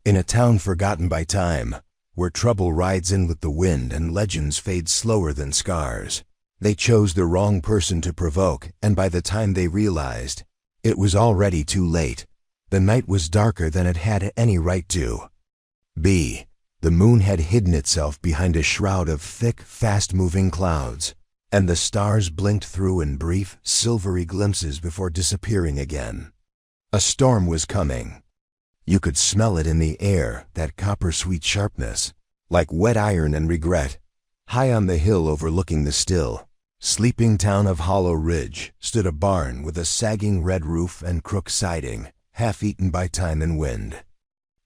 In a town forgotten by time, where trouble rides in with the wind and legends fade slower than scars, they chose the wrong person to provoke, and by the time they realized, it was already too late. The night was darker than it had any right to be. The moon had hidden itself behind a shroud of thick, fast-moving clouds, and the stars blinked through in brief, silvery glimpses before disappearing again. A storm was coming. You could smell it in the air, that copper-sweet sharpness, like wet iron and regret. High on the hill overlooking the still, sleeping town of Hollow Ridge stood a barn with a sagging red roof and crook siding, half-eaten by time and wind.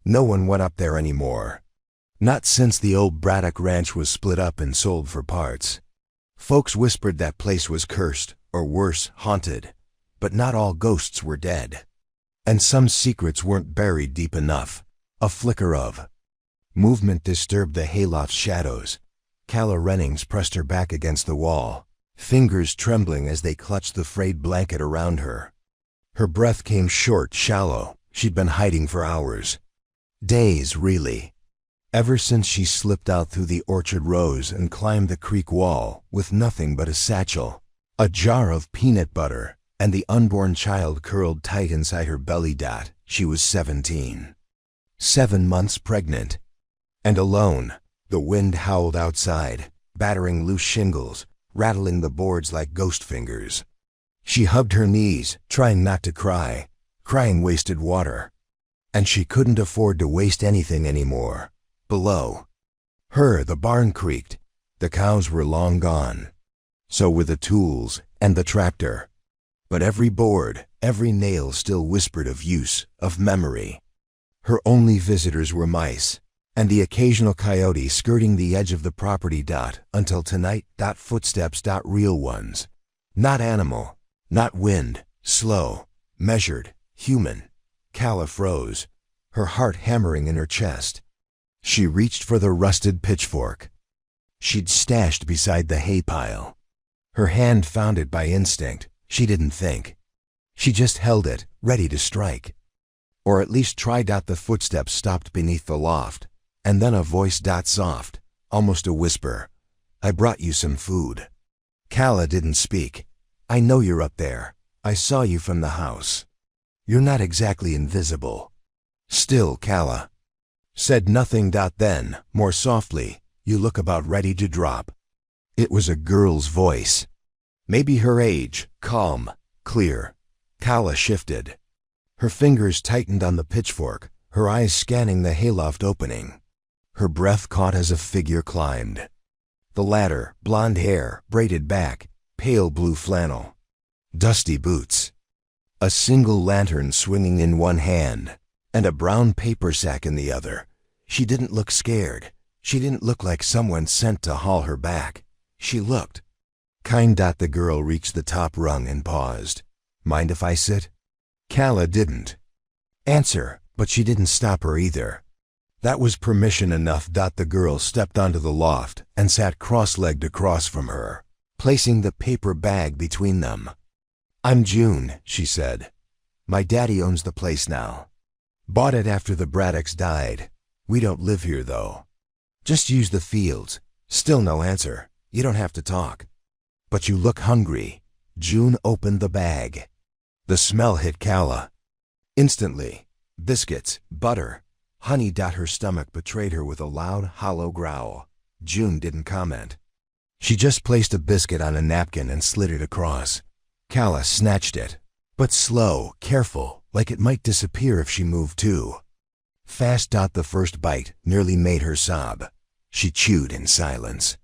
No one went up there anymore. Not since the old Braddock Ranch was split up and sold for parts. Folks whispered that place was cursed, or worse, haunted. But not all ghosts were dead. And some secrets weren't buried deep enough. A flicker of movement disturbed the hayloft's shadows. Calla Rennings pressed her back against the wall, fingers trembling as they clutched the frayed blanket around her. Her breath came short, shallow. She'd been hiding for hours. Days, really. Ever since she slipped out through the orchard rows and climbed the creek wall with nothing but a satchel, a jar of peanut butter, and the unborn child curled tight inside her belly. She was 17. 7 months pregnant. And alone. The wind howled outside, battering loose shingles, rattling the boards like ghost fingers. She hugged her knees, trying not to cry. Crying wasted water. And she couldn't afford to waste anything anymore. Below her, the barn creaked. The cows were long gone. So were the tools and the tractor. But every board, every nail still whispered of use, of memory. Her only visitors were mice, and the occasional coyote skirting the edge of the property. Until tonight. Footsteps. Real ones. Not animal, not wind, slow, measured, human. Calla froze, her heart hammering in her chest. She reached for the rusted pitchfork she'd stashed beside the hay pile. Her hand found it by instinct. She didn't think. She just held it, ready to strike. Or at least try. The footsteps stopped beneath the loft, and then a voice. Soft, almost a whisper. I brought you some food. Calla didn't speak. I know you're up there. I saw you from the house. You're not exactly invisible. Still, Calla said nothing. Then, more softly, you look about ready to drop. It was a girl's voice. Maybe her age, calm, clear. Calla shifted. Her fingers tightened on the pitchfork, her eyes scanning the hayloft opening. Her breath caught as a figure climbed. The ladder, blonde hair, braided back, pale blue flannel, dusty boots. A single lantern swinging in one hand, and a brown paper sack in the other. She didn't look scared. She didn't look like someone sent to haul her back. She looked kind. The girl reached the top rung and paused. Mind if I sit? Calla didn't answer, but she didn't stop her either. That was permission enough. The girl stepped onto the loft and sat cross-legged across from her, placing the paper bag between them. I'm June, she said. My daddy owns the place now. Bought it after the Braddocks died. We don't live here, though. Just use the fields. Still no answer. You don't have to talk. But you look hungry. June opened the bag. The smell hit Calla instantly. Biscuits, butter, honey. Her stomach betrayed her with a loud, hollow growl. June didn't comment. She just placed a biscuit on a napkin and slid it across. Calla snatched it, but slow, careful, like it might disappear if she moved too fast. The first bite nearly made her sob. She chewed in silence.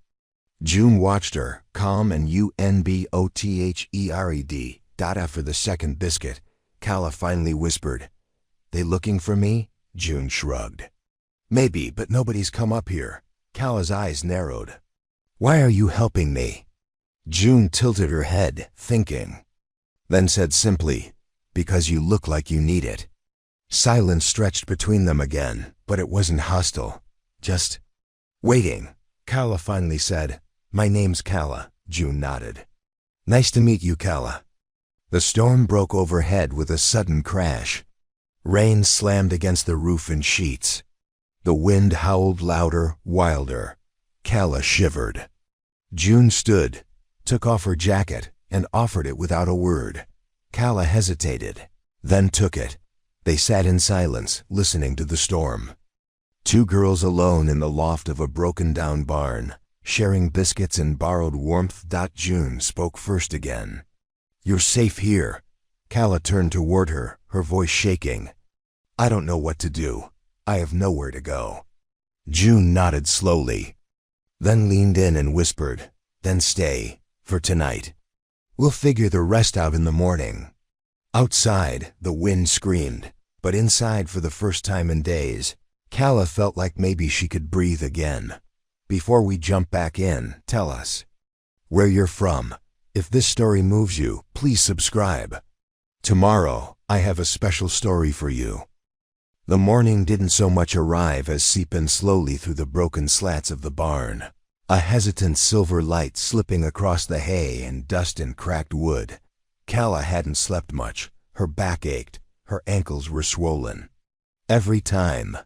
June watched her, calm and unbothered. After the second biscuit, Calla finally whispered, They looking for me? June shrugged. Maybe, but nobody's come up here. Calla's eyes narrowed. Why are you helping me? June tilted her head, thinking. Then said simply, Because you look like you need it. Silence stretched between them again, but it wasn't hostile. Just waiting. Calla finally said, My name's Calla. June nodded. Nice to meet you, Calla. The storm broke overhead with a sudden crash. Rain slammed against the roof in sheets. The wind howled louder, wilder. Calla shivered. June stood, took off her jacket, and offered it without a word. Calla hesitated, then took it. They sat in silence, listening to the storm. Two girls alone in the loft of a broken-down barn, sharing biscuits and borrowed warmth. June spoke first again. "You're safe here." Calla turned toward her, her voice shaking. "I don't know what to do. I have nowhere to go." June nodded slowly, then leaned in and whispered, "Then stay, for tonight. We'll figure the rest out in the morning." Outside, the wind screamed, but inside, for the first time in days, Calla felt like maybe she could breathe again. "Before we jump back in, tell us where you're from. If this story moves you, please subscribe. Tomorrow, I have a special story for you." The morning didn't so much arrive as seep in slowly through the broken slats of the barn, a hesitant silver light slipping across the hay and dust and cracked wood. Calla hadn't slept much. Her back ached. Her ankles were swollen. Every time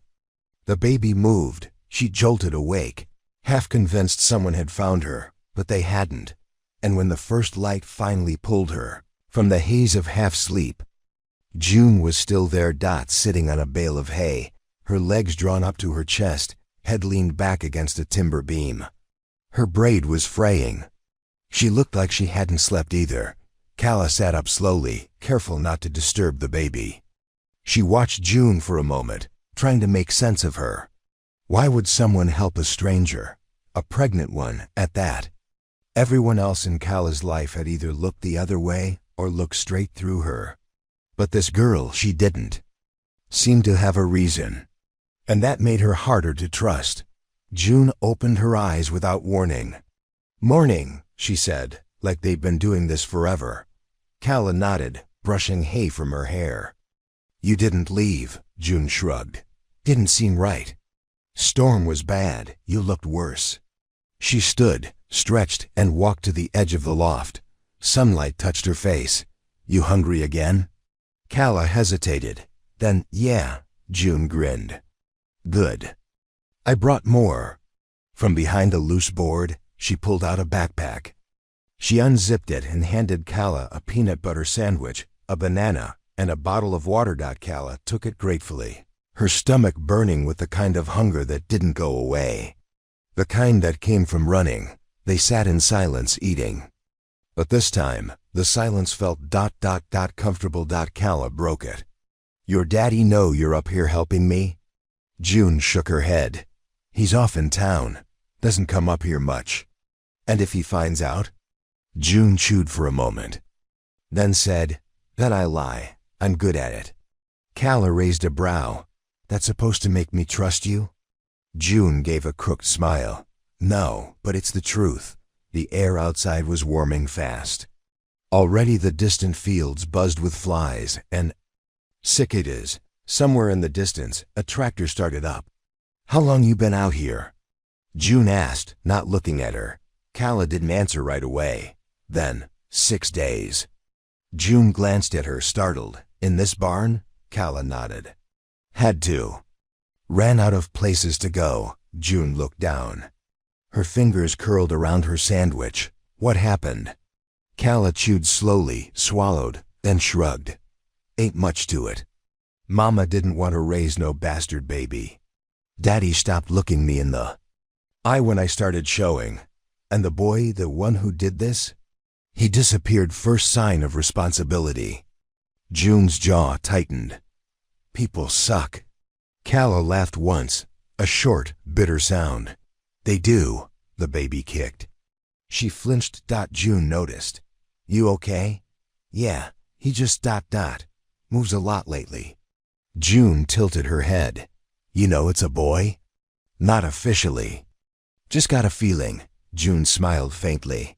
the baby moved, she jolted awake, half convinced someone had found her, but they hadn't. And when the first light finally pulled her from the haze of half-sleep, June was still there, sitting on a bale of hay, her legs drawn up to her chest, head leaned back against a timber beam. Her braid was fraying. She looked like she hadn't slept either. Calla sat up slowly, careful not to disturb the baby. She watched June for a moment, trying to make sense of her. Why would someone help a stranger? A pregnant one, at that. Everyone else in Calla's life had either looked the other way or looked straight through her. But this girl, she didn't. Seemed to have a reason. And that made her harder to trust. June opened her eyes without warning. "Morning," she said, like they'd been doing this forever. Calla nodded, brushing hay from her hair. "You didn't leave," June shrugged. "Didn't seem right. Storm was bad. You looked worse." She stood, stretched, and walked to the edge of the loft. Sunlight touched her face. "You hungry again?" Calla hesitated. Then, "Yeah," June grinned. "Good. I brought more." From behind a loose board, she pulled out a backpack. She unzipped it and handed Calla a peanut butter sandwich, a banana, and a bottle of water. Calla took it gratefully, her stomach burning with the kind of hunger that didn't go away. The kind that came from running. They sat in silence, eating. But this time, the silence felt comfortable. Calla broke it. "Your daddy know you're up here helping me?" June shook her head. "He's off in town. Doesn't come up here much." "And if he finds out?" June chewed for a moment, then said, "Then I lie. I'm good at it." Calla raised a brow. "That's supposed to make me trust you?" June gave a crooked smile. "No, but it's the truth." The air outside was warming fast. Already the distant fields buzzed with flies and cicadas. Somewhere in the distance, a tractor started up. "How long you been out here?" June asked, not looking at her. Calla didn't answer right away. Then, 6 days. June glanced at her, startled. "In this barn?" Calla nodded. "Had to. Ran out of places to go." June looked down. Her fingers curled around her sandwich. "What happened?" Calla chewed slowly, swallowed, then shrugged. "Ain't much to it. Mama didn't want to raise no bastard baby. Daddy stopped looking me in the eye when I started showing. And the boy, the one who did this? He disappeared first sign of responsibility." June's jaw tightened. "People suck." Calla laughed once, a short, bitter sound. "They do," the baby kicked. She flinched. June noticed. "You okay?" "Yeah, he just ... moves a lot lately." June tilted her head. "You know it's a boy?" "Not officially. Just got a feeling." June smiled faintly.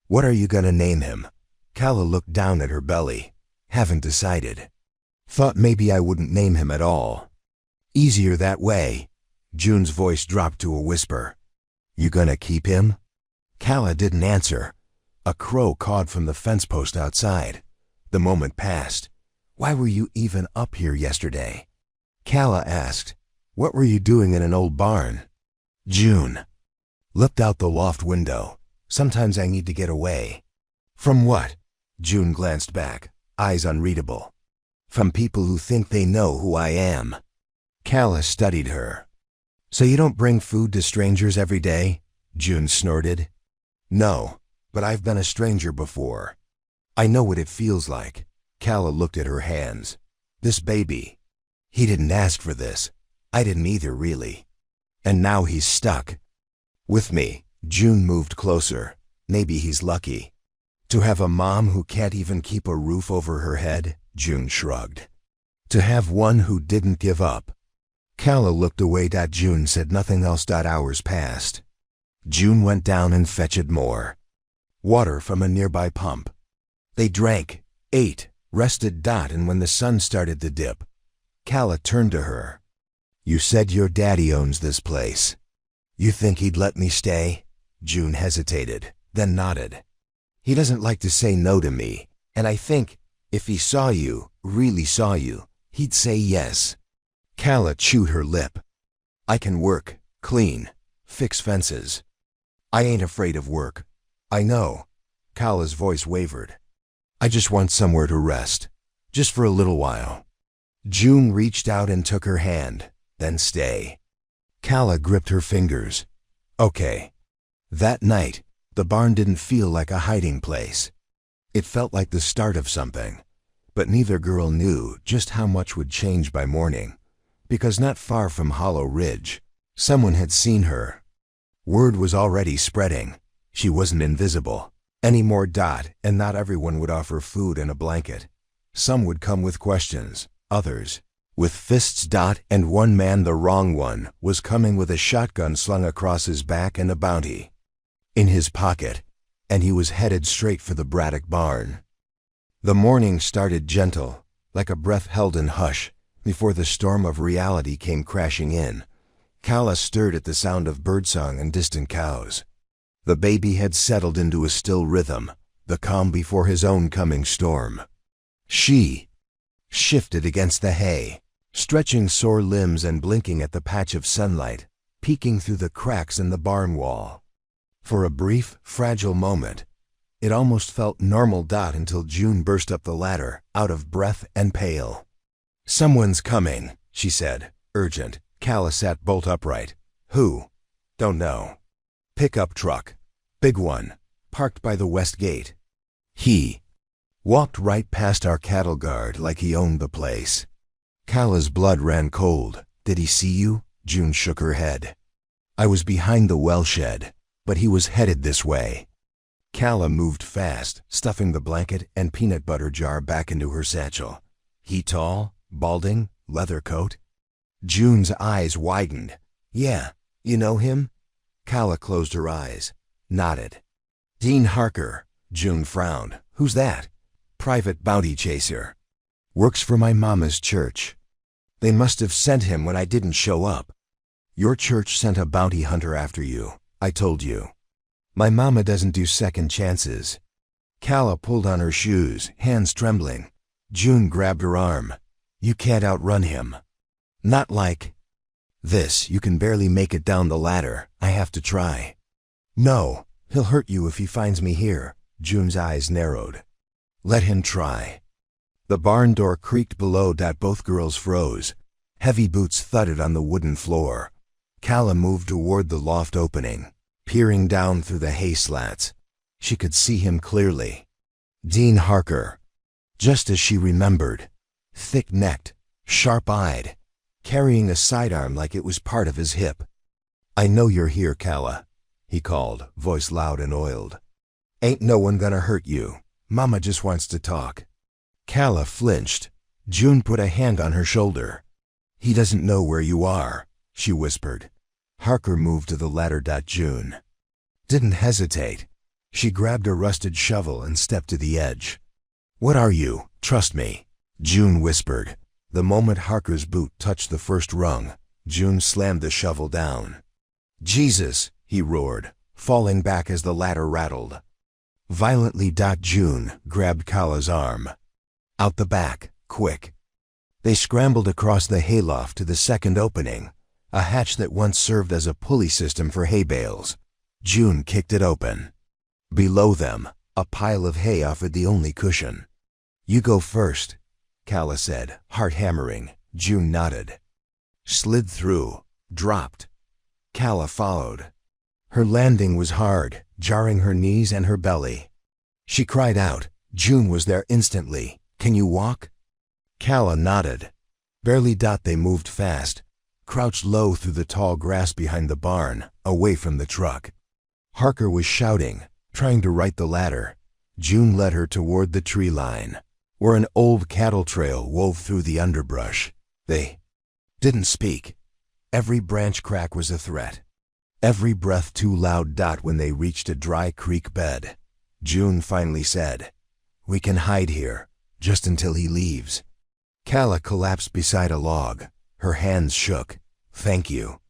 "What are you gonna name him?" Calla looked down at her belly. "Haven't decided. Thought maybe I wouldn't name him at all. Easier that way." June's voice dropped to a whisper. "You gonna keep him?" Calla didn't answer. A crow cawed from the fence post outside. The moment passed. Why were you even up here yesterday? Kala asked. What were you doing in an old barn? June looked out the loft window. Sometimes I need to get away. From what? June glanced back, eyes unreadable. From people who think they know who I am. Kala studied her. So you don't bring food to strangers every day? June snorted. No, but I've been a stranger before. I know what it feels like. Kala looked at her hands. This baby. He didn't ask for this. I didn't either, really. And now he's stuck. With me. June moved closer. Maybe he's lucky. To have a mom who can't even keep a roof over her head? June shrugged. To have one who didn't give up. Kala looked away. June said nothing else. Hours passed. June went down and fetched more water from a nearby pump. They drank, ate, rested. And when the sun started to dip, Kala turned to her. You said your daddy owns this place. You think he'd let me stay? June hesitated, then nodded. He doesn't like to say no to me, and I think if he saw you, really saw you, he'd say yes. Kala chewed her lip. I can work, clean, fix fences. I ain't afraid of work. I know. Kala's voice wavered. I just want somewhere to rest, just for a little while. June reached out and took her hand, then stay. Kala gripped her fingers. Okay. That night, the barn didn't feel like a hiding place. It felt like the start of something. But neither girl knew just how much would change by morning, because not far from Hollow Ridge, someone had seen her. Word was already spreading. She wasn't invisible anymore. And not everyone would offer food and a blanket. Some would come with questions, others with fists. And one man, the wrong one, was coming with a shotgun slung across his back and a bounty in his pocket, and he was headed straight for the Braddock barn. The morning started gentle, like a breath held in hush, before the storm of reality came crashing in. Kala stirred at the sound of birdsong and distant cows. The baby had settled into a still rhythm, the calm before his own coming storm. She shifted against the hay, stretching sore limbs and blinking at the patch of sunlight, peeking through the cracks in the barn wall. For a brief, fragile moment, it almost felt normal. Until June burst up the ladder, out of breath and pale. Someone's coming, she said, urgent. Kala sat bolt upright. Who? Don't know. Pickup truck. Big one. Parked by the west gate. He walked right past our cattle guard like he owned the place. Kala's blood ran cold. Did he see you? June shook her head. I was behind the well shed, but he was headed this way. Kala moved fast, stuffing the blanket and peanut butter jar back into her satchel. He tall, balding, leather coat? June's eyes widened. Yeah, you know him? Kala closed her eyes, nodded. Dean Harker. June frowned. Who's that? Private bounty chaser. Works for my mama's church. They must have sent him when I didn't show up. Your church sent a bounty hunter after you, I told you. My mama doesn't do second chances. Kala pulled on her shoes, hands trembling. June grabbed her arm. You can't outrun him. Not like this. You can barely make it down the ladder. I have to try. No, he'll hurt you if he finds me here. June's eyes narrowed. Let him try. The barn door creaked below. Both girls froze. Heavy boots thudded on the wooden floor. Kala moved toward the loft opening, peering down through the hay slats. She could see him clearly. Dean Harker. Just as she remembered. Thick-necked, sharp-eyed, carrying a sidearm like it was part of his hip. I know you're here, Kala, he called, voice loud and oiled. Ain't no one gonna hurt you. Mama just wants to talk. Kala flinched. June put a hand on her shoulder. He doesn't know where you are, she whispered. Harker moved to the ladder. June didn't hesitate. She grabbed a rusted shovel and stepped to the edge. What are you? Trust me, June whispered. The moment Harker's boot touched the first rung, June slammed the shovel down. Jesus, he roared, falling back as the ladder rattled. Violently. June grabbed Kala's arm. Out the back, quick. They scrambled across the hayloft to the second opening, a hatch that once served as a pulley system for hay bales. June kicked it open. Below them, a pile of hay offered the only cushion. "You go first," Calla said, heart hammering. June nodded. Slid through, dropped. Calla followed. Her landing was hard, jarring her knees and her belly. She cried out. June was there instantly. "Can you walk?" Calla nodded. Barely. They moved fast, crouched low through the tall grass behind the barn, away from the truck. Harker was shouting, trying to right the ladder. June led her toward the tree line, where an old cattle trail wove through the underbrush. They didn't speak. Every branch crack was a threat. Every breath too loud. When they reached a dry creek bed, June finally said, "We can hide here, just until he leaves." Calla collapsed beside a log. Her hands shook. "Thank you."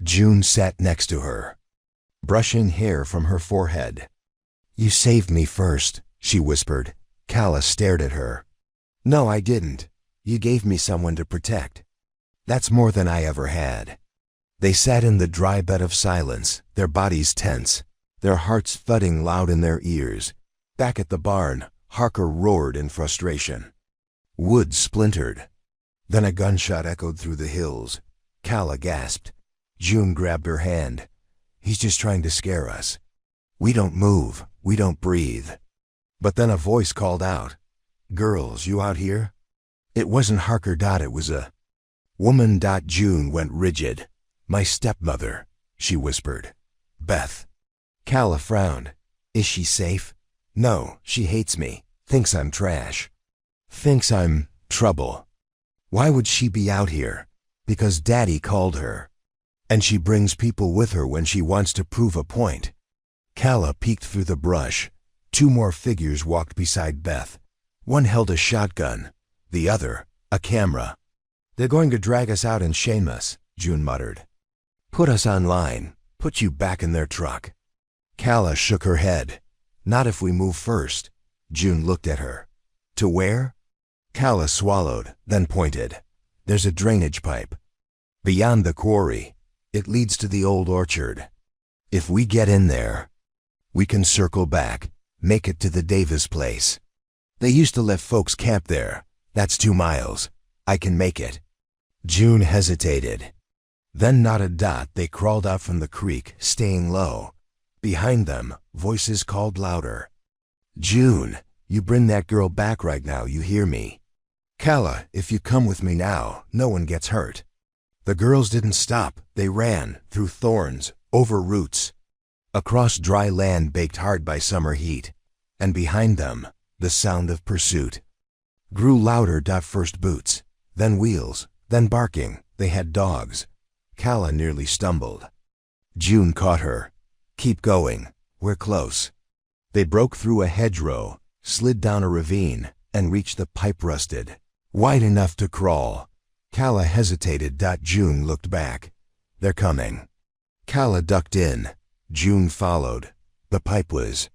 June sat next to her, brushing hair from her forehead. "You saved me first," she whispered. Calla stared at her. "No, I didn't. You gave me someone to protect. That's more than I ever had." They sat in the dry bed of silence, their bodies tense, their hearts thudding loud in their ears. Back at the barn, Harker roared in frustration. Wood splintered. Then a gunshot echoed through the hills. Calla gasped. June grabbed her hand. "He's just trying to scare us. We don't move. We don't breathe." But then a voice called out, "Girls, you out here?" It wasn't Harker. It was a woman. June went rigid. "My stepmother," she whispered. "Beth." Calla frowned. "Is she safe?" "No, she hates me. Thinks I'm trash. Thinks I'm trouble." "Why would she be out here?" "Because Daddy called her. And she brings people with her when she wants to prove a point." Calla peeked through the brush. Two more figures walked beside Beth. One held a shotgun, the other a camera. "They're going to drag us out and shame us," June muttered. "Put us online, put you back in their truck." Calla shook her head. "Not if we move first." June looked at her. "To where?" Calla swallowed, then pointed. "There's a drainage pipe. Beyond the quarry. It leads to the old orchard. If we get in there, we can circle back, make it to the Davis place. They used to let folks camp there. That's 2 miles. I can make it." June hesitated, then nodded. They crawled out from the creek, staying low. Behind them, voices called louder. "June, you bring that girl back right now, you hear me? Calla, if you come with me now, no one gets hurt." The girls didn't stop. They ran, through thorns, over roots, across dry land baked hard by summer heat. And behind them, the sound of pursuit grew louder. First boots, then wheels, then barking. They had dogs. Calla nearly stumbled. June caught her. "Keep going. We're close." They broke through a hedgerow, slid down a ravine, and reached the pipe rusted, wide enough to crawl. Calla hesitated. June looked back. "They're coming." Calla ducked in. June followed. The pipe was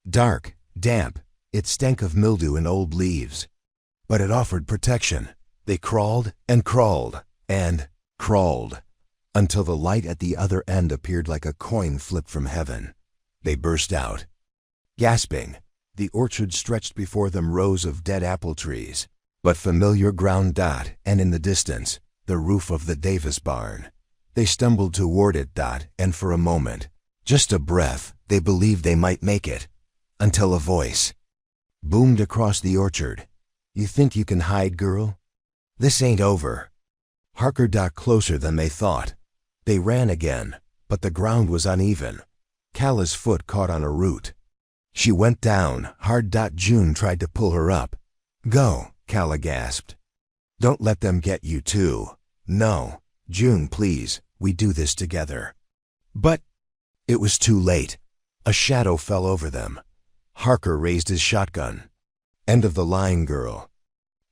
dark, damp. It stank of mildew and old leaves. But it offered protection. They crawled and crawled and crawled until the light at the other end appeared like a coin flipped from heaven. They burst out. Gasping, the orchard stretched before them, rows of dead apple trees, but familiar ground. And in the distance, the roof of the Davis barn. They stumbled toward it. And for a moment, just a breath, they believed they might make it, until a voice boomed across the orchard. "You think you can hide, girl? This ain't over." Harker. Closer than they thought. They ran again, but the ground was uneven. Calla's foot caught on a root. She went down hard. June tried to pull her up. "Go," Calla gasped. "Don't let them get you too." "No, June, please, we do this together." But it was too late. A shadow fell over them. Harker raised his shotgun. End of the line, girl.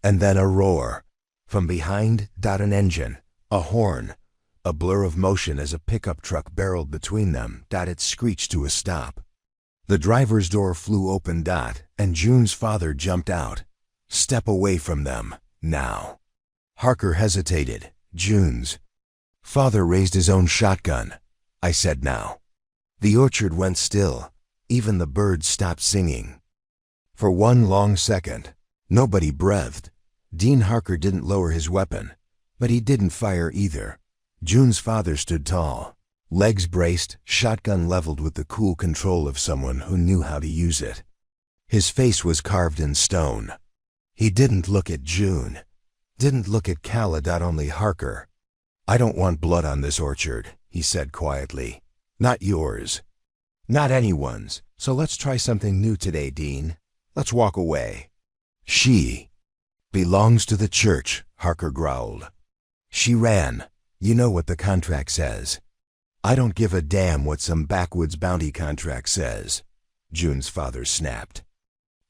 And then a roar. From behind. An engine, a horn, a blur of motion as a pickup truck barreled between them. It screeched to a stop. The driver's door flew open. And June's father jumped out. Step away from them, now. Harker hesitated. June's father raised his own shotgun. I said now. The orchard went still. Even the birds stopped singing. For one long second, nobody breathed. Dean Harker didn't lower his weapon, but he didn't fire either. June's father stood tall, legs braced, shotgun leveled with the cool control of someone who knew how to use it. His face was carved in stone. He didn't look at June, didn't look at Calla. Only Harker. I don't want blood on this orchard, he said quietly. Not yours. Not anyone's. So let's try something new today, Dean. Let's walk away. She belongs to the church, Harker growled. She ran. You know what the contract says. I don't give a damn what some backwoods bounty contract says, June's father snapped.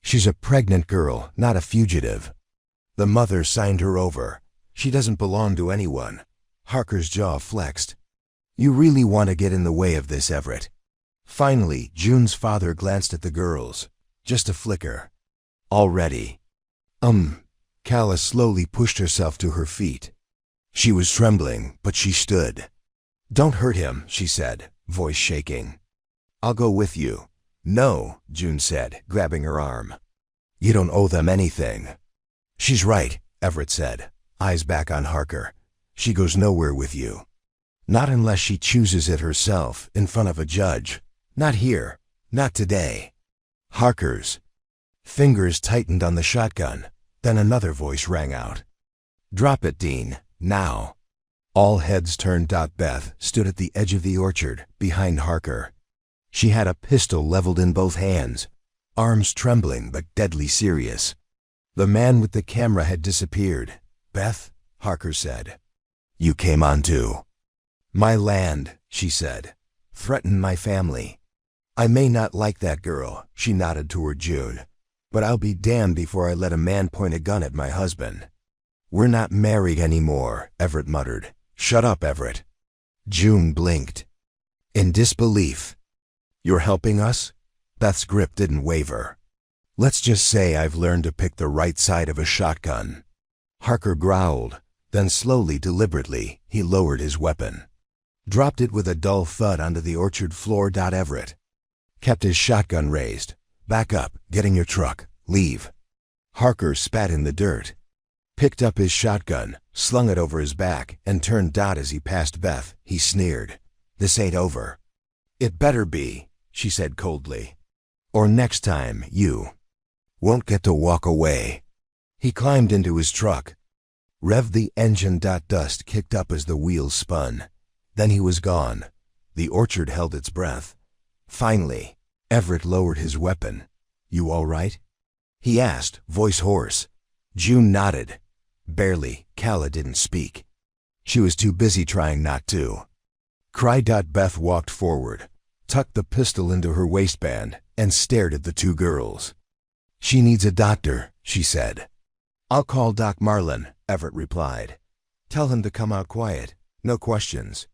She's a pregnant girl, not a fugitive. The mother signed her over. She doesn't belong to anyone. Harker's jaw flexed. You really want to get in the way of this, Everett? Finally, June's father glanced at the girls. Just a flicker. Already. Calla slowly pushed herself to her feet. She was trembling, but she stood. Don't hurt him, she said, voice shaking. I'll go with you. No, June said, grabbing her arm. You don't owe them anything. She's right, Everett said, eyes back on Harker. She goes nowhere with you. Not unless she chooses it herself, in front of a judge. Not here. Not today. Harker's fingers tightened on the shotgun. Then another voice rang out. Drop it, Dean, now. All heads turned. Beth stood at the edge of the orchard, behind Harker. She had a pistol leveled in both hands, arms trembling but deadly serious. The man with the camera had disappeared. Beth, Harker said. You came on too. My land, she said. Threaten my family. I may not like that girl, she nodded toward June, but I'll be damned before I let a man point a gun at my husband. We're not married anymore, Everett muttered. Shut up, Everett. June blinked. In disbelief. You're helping us? Beth's grip didn't waver. Let's just say I've learned to pick the right side of a shotgun. Harker growled, then slowly, deliberately, he lowered his weapon. Dropped it with a dull thud onto the orchard floor. Everett kept his shotgun raised. Back up, get in your truck, leave. Harker spat in the dirt, picked up his shotgun, slung it over his back, and turned. As he passed Beth, he sneered. This ain't over. It better be, she said coldly. Or next time, you won't get to walk away. He climbed into his truck, revved the engine. Dust kicked up as the wheels spun. Then he was gone. The orchard held its breath. Finally, Everett lowered his weapon. You all right? He asked, voice hoarse. June nodded. Barely. Calla didn't speak. She was too busy trying not to cry. Beth walked forward, tucked the pistol into her waistband, and stared at the two girls. She needs a doctor, she said. I'll call Doc Marlin, Everett replied. Tell him to come out quiet. No questions.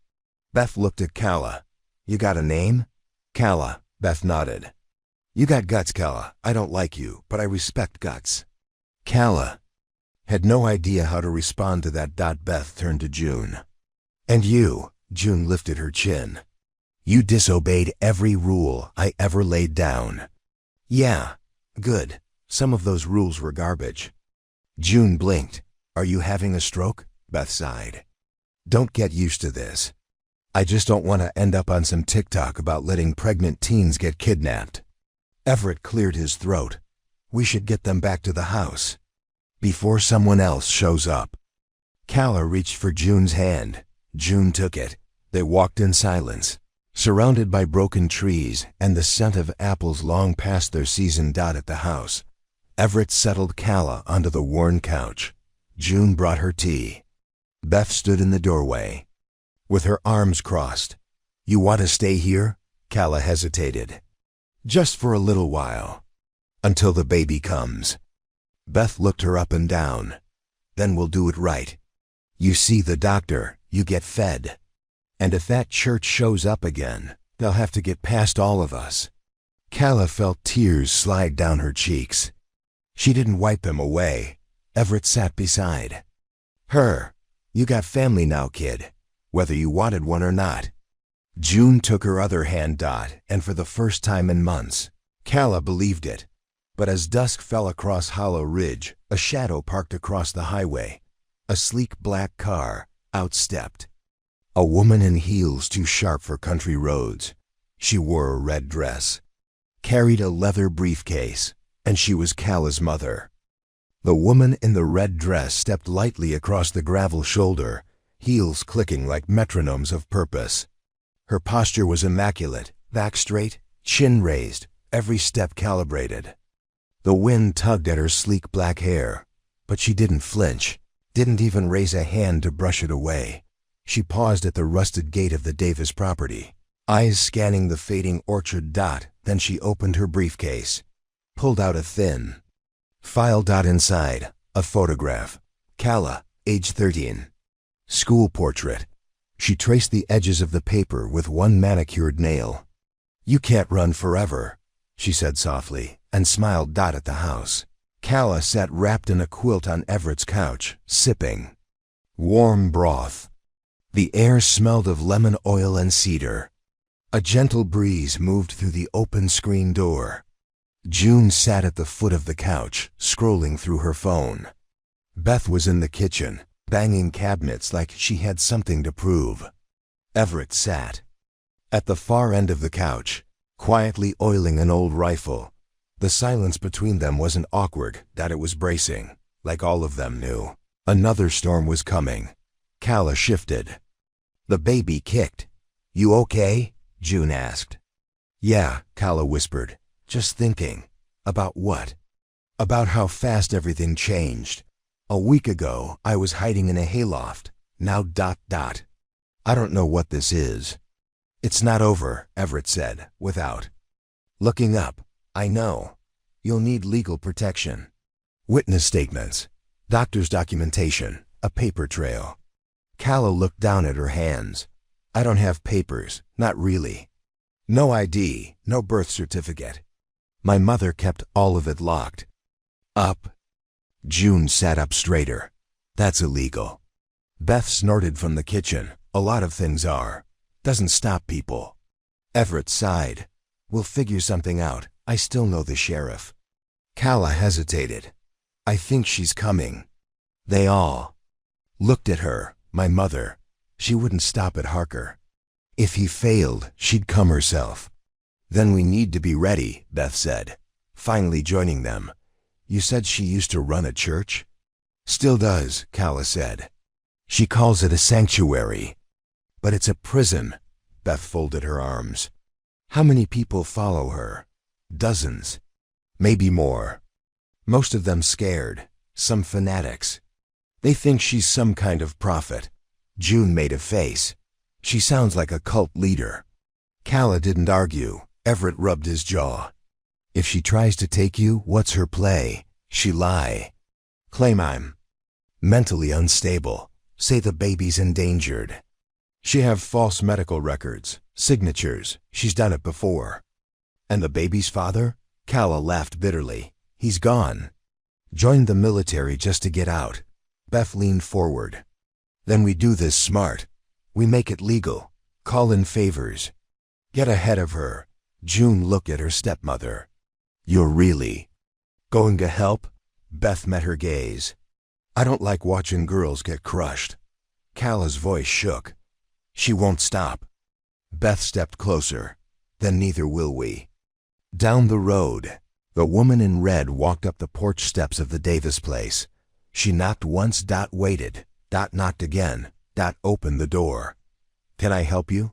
Beth looked at Calla. You got a name? Calla, Beth nodded. You got guts, Calla. I don't like you, but I respect guts. Calla had no idea how to respond to that. Beth turned to June. And you, June lifted her chin. You disobeyed every rule I ever laid down. Yeah, good. Some of those rules were garbage. June blinked. Are you having a stroke? Beth sighed. Don't get used to this. I just don't want to end up on some TikTok about letting pregnant teens get kidnapped. Everett cleared his throat. We should get them back to the house before someone else shows up. Calla reached for June's hand. June took it. They walked in silence, surrounded by broken trees and the scent of apples long past their season. At the house, Everett settled Calla onto the worn couch. June brought her tea. Beth stood in the doorway, with her arms crossed. You want to stay here? Calla hesitated. Just for a little while. Until the baby comes. Beth looked her up and down. Then we'll do it right. You see the doctor, you get fed. And if that church shows up again, they'll have to get past all of us. Calla felt tears slide down her cheeks. She didn't wipe him away. Everett sat beside her. You got family now, kid, whether you wanted one or not. June took her other hand, and for the first time in months, Calla believed it. But as dusk fell across Hollow Ridge, a shadow parked across the highway. A sleek black car outstepped. A woman in heels too sharp for country roads. She wore a red dress, carried a leather briefcase, and she was Calla's mother. The woman in the red dress stepped lightly across the gravel shoulder, heels clicking like metronomes of purpose. Her posture was immaculate, back straight, chin raised, every step calibrated. The wind tugged at her sleek black hair, but she didn't flinch, didn't even raise a hand to brush it away. She paused at the rusted gate of the Davis property, eyes scanning the fading orchard. Then she opened her briefcase, pulled out a thin file. Inside, a photograph. Calla, age 13. School portrait. She traced the edges of the paper with one manicured nail. You can't run forever, she said softly, and smiled. At the house, Calla sat wrapped in a quilt on Everett's couch, sipping warm broth. The air smelled of lemon oil and cedar. A gentle breeze moved through the open screen door. June sat at the foot of the couch, scrolling through her phone. Beth was in the kitchen, banging cabinets like she had something to prove. Everett sat at the far end of the couch, quietly oiling an old rifle. The silence between them wasn't awkward, it was bracing, like all of them knew. Another storm was coming. Calla shifted. The baby kicked. You okay? June asked. Yeah, Calla whispered. Just thinking. About what? About how fast everything changed. A week ago, I was hiding in a hayloft. Now ... I don't know what this is. It's not over, Everett said, without looking up. I know. You'll need legal protection. Witness statements, doctor's documentation, a paper trail. Calla looked down at her hands. I don't have papers, not really. No ID, no birth certificate. My mother kept all of it locked up. June sat up straighter. That's illegal. Beth snorted from the kitchen. A lot of things are. Doesn't stop people. Everett sighed. We'll figure something out. I still know the sheriff. Calla hesitated. I think she's coming. They all looked at her. My mother. She wouldn't stop at Harker. If he failed, she'd come herself. Then we need to be ready, Beth said, finally joining them. You said she used to run a church? Still does, Calla said. She calls it a sanctuary. But it's a prison. Beth folded her arms. How many people follow her? Dozens. Maybe more. Most of them scared. Some fanatics. They think she's some kind of prophet. June made a face. She sounds like a cult leader. Calla didn't argue. Everett rubbed his jaw. If she tries to take you, what's her play? She lie. Claim I'm mentally unstable. Say the baby's endangered. She have false medical records, signatures. She's done it before. And the baby's father? Calla laughed bitterly. He's gone. Joined the military just to get out. Beth leaned forward. Then we do this smart. We make it legal. Call in favors. Get ahead of her. June looked at her stepmother. You're really going to help? Beth met her gaze. I don't like watching girls get crushed. Calla's voice shook. She won't stop. Beth stepped closer. Then neither will we. Down the road, the woman in red walked up the porch steps of the Davis place. She knocked once, waited, knocked again, opened the door. Can I help you?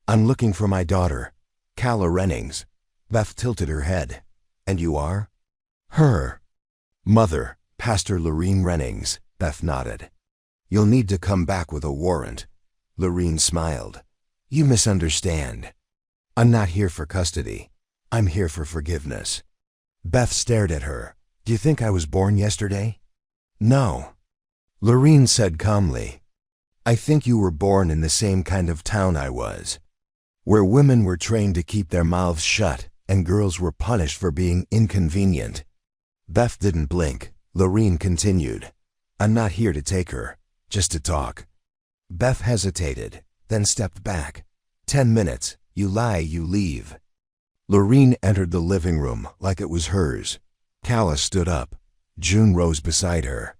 I'm looking for my daughter, Calla Rennings. Beth tilted her head. And you are? Her mother, Pastor Lorene Rennings. Beth nodded. You'll need to come back with a warrant. Lorene smiled. You misunderstand. I'm not here for custody. I'm here for forgiveness. Beth stared at her. Do you think I was born yesterday? No. Lorene said calmly. I think you were born in the same kind of town I was, where women were trained to keep their mouths shut and girls were punished for being inconvenient. Beth didn't blink. Lorene continued. I'm not here to take her, just to talk. Beth hesitated, then stepped back. 10 minutes. You lie, you leave. Lorene entered the living room like it was hers. Calla stood up. June rose beside her.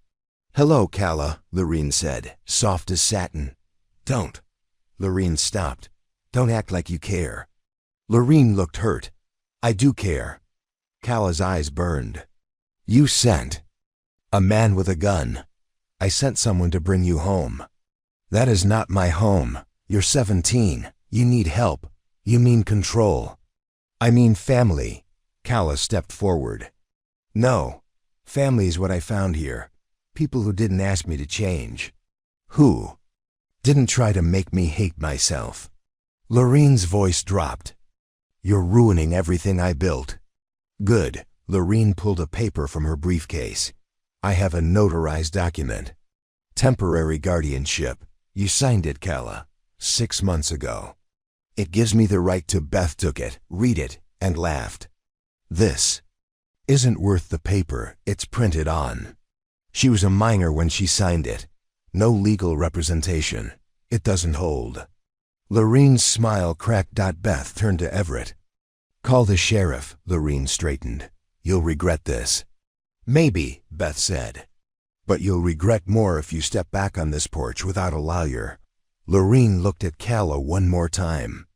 Hello, Calla, Lorene said, soft as satin. Don't. Lorene stopped. Don't act like you care. Lorene looked hurt. I do care. Calla's eyes burned. You sent a man with a gun. I sent someone to bring you home. That is not my home. You're 17. You need help. You mean control. I mean family. Calla stepped forward. No. Family's what I found here. People who didn't ask me to change. Who didn't try to make me hate myself. Lorene's voice dropped. You're ruining everything I built. Good. Lorene pulled a paper from her briefcase. I have a notarized document. Temporary guardianship. You signed it, Calla. 6 months ago. It gives me the right to. Beth took it, read it, and laughed. This isn't worth the paper it's printed on. She was a minor when she signed it. No legal representation. It doesn't hold. Lorene's smile cracked. Beth turned to Everett. Call the sheriff, Lorene straightened. You'll regret this. Maybe, Beth said. But you'll regret more if you step back on this porch without a lawyer. Lorene looked at Calla one more time.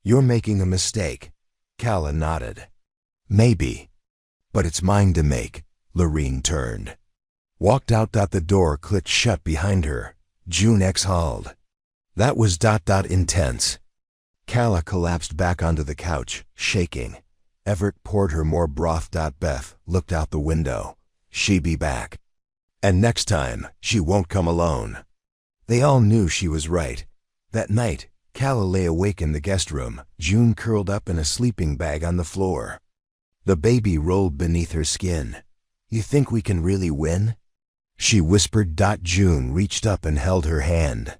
You're making a mistake. Calla nodded. Maybe. But it's mine to make. Lorene turned. Walked out. The door clicked shut behind her. June exhaled. That was intense. Calla collapsed back onto the couch, shaking. Everett poured her more broth. Beth looked out the window. She'd be back. And next time, she won't come alone. They all knew she was right. That night, Calla lay awake in the guest room, June curled up in a sleeping bag on the floor. The baby rolled beneath her skin. You think we can really win? She whispered. June reached up and held her hand.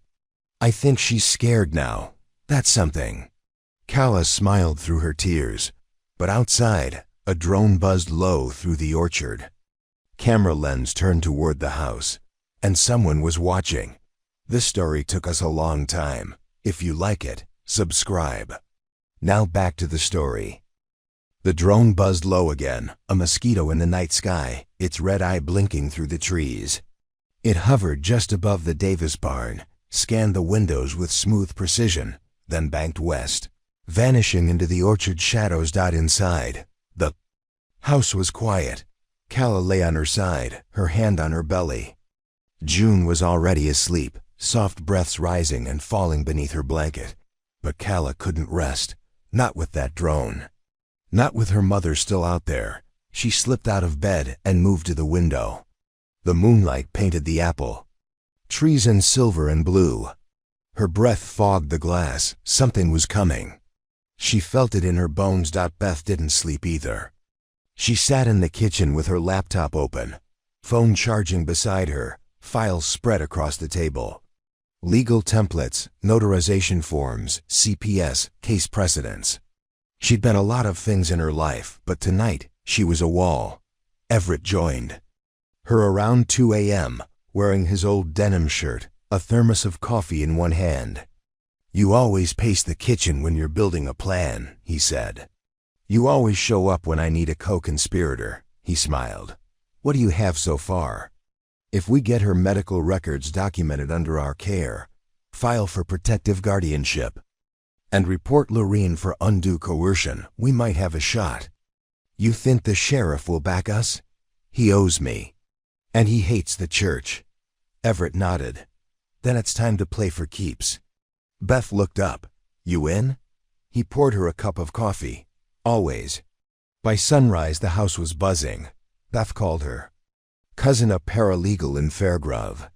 I think she's scared now. That's something. Calla smiled through her tears. But outside, a drone buzzed low through the orchard. Camera lens turned toward the house. And someone was watching. This story took us a long time. If you like it, subscribe. Now back to the story. The drone buzzed low again, a mosquito in the night sky, its red eye blinking through the trees. It hovered just above the Davis barn, scanned the windows with smooth precision, then banked west, vanishing into the orchard shadows. Inside, the house was quiet. Calla lay on her side, her hand on her belly. June was already asleep, soft breaths rising and falling beneath her blanket. But Calla couldn't rest, not with that drone. Not with her mother still out there. She slipped out of bed and moved to the window. The moonlight painted the apple. Trees in silver and blue. Her breath fogged the glass. Something was coming. She felt it in her bones. Beth didn't sleep either. She sat in the kitchen with her laptop open, phone charging beside her, files spread across the table. Legal templates, notarization forms, CPS, case precedents. She'd been a lot of things in her life, but tonight she was a wall. Everett joined her around 2 a.m., wearing his old denim shirt, a thermos of coffee in one hand. You always pace the kitchen when you're building a plan, he said. You always show up when I need a co-conspirator, he smiled. What do you have so far? If we get her medical records documented under our care, file for protective guardianship, and report Lorene for undue coercion, we might have a shot. You think the sheriff will back us? He owes me. And he hates the church. Everett nodded. Then it's time to play for keeps. Beth looked up. You in? He poured her a cup of coffee. Always. By sunrise, the house was buzzing. Beth called her cousin, a paralegal in Fairgrove.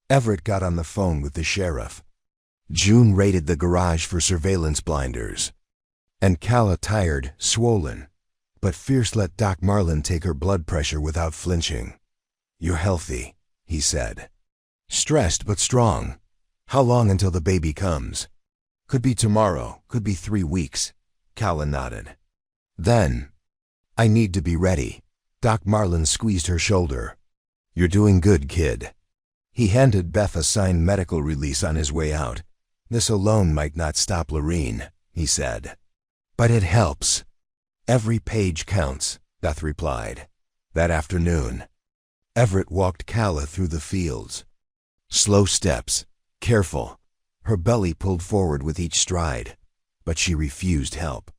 Everett got on the phone with the sheriff. June raided the garage for surveillance blinders. And Calla, tired, swollen, but fierce, let Doc Marlin take her blood pressure without flinching. You're healthy, he said. Stressed but strong. How long until the baby comes? Could be tomorrow, could be 3 weeks. Calla nodded. Then, I need to be ready. Doc Marlin squeezed her shoulder. "You're doing good, kid." He handed Beth a signed medical release on his way out. "This alone might not stop Lorene," he said. "But it helps." "Every page counts," Beth replied. That afternoon, Everett walked Calla through the fields. Slow steps, careful. Her belly pulled forward with each stride, but she refused help.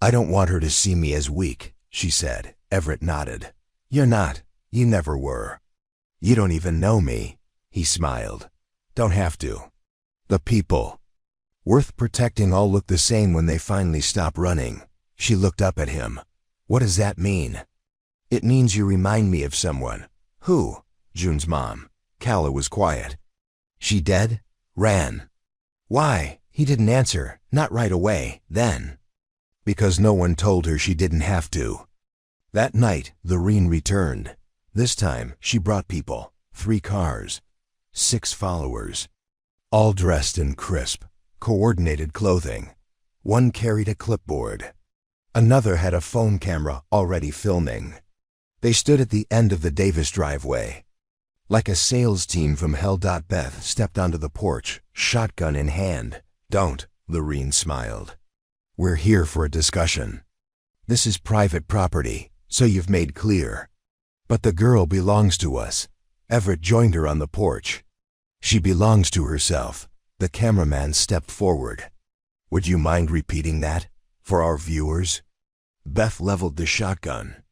"I don't want her to see me as weak," she said. Everett nodded. "You're not. You never were." "You don't even know me," he smiled. "Don't have to. The people worth protecting all look the same when they finally stop running." She looked up at him. "What does that mean?" "It means you remind me of someone." "Who?" "June's mom." Calla was quiet. "She dead?" "Ran." "Why?" He didn't answer. Not right away, then. "Because no one told her she didn't have to." That night, Lorene returned. This time, she brought people. 3 cars. 6 followers. All dressed in crisp, coordinated clothing. One carried a clipboard. Another had a phone camera already filming. They stood at the end of the Davis driveway. Like a sales team from Hell. Beth stepped onto the porch, shotgun in hand. "Don't," Lorene smiled. "We're here for a discussion. This is private property, so you've made clear. But the girl belongs to us." Everett joined her on the porch. "She belongs to herself." The cameraman stepped forward. "Would you mind repeating that for our viewers?" Beth leveled the shotgun.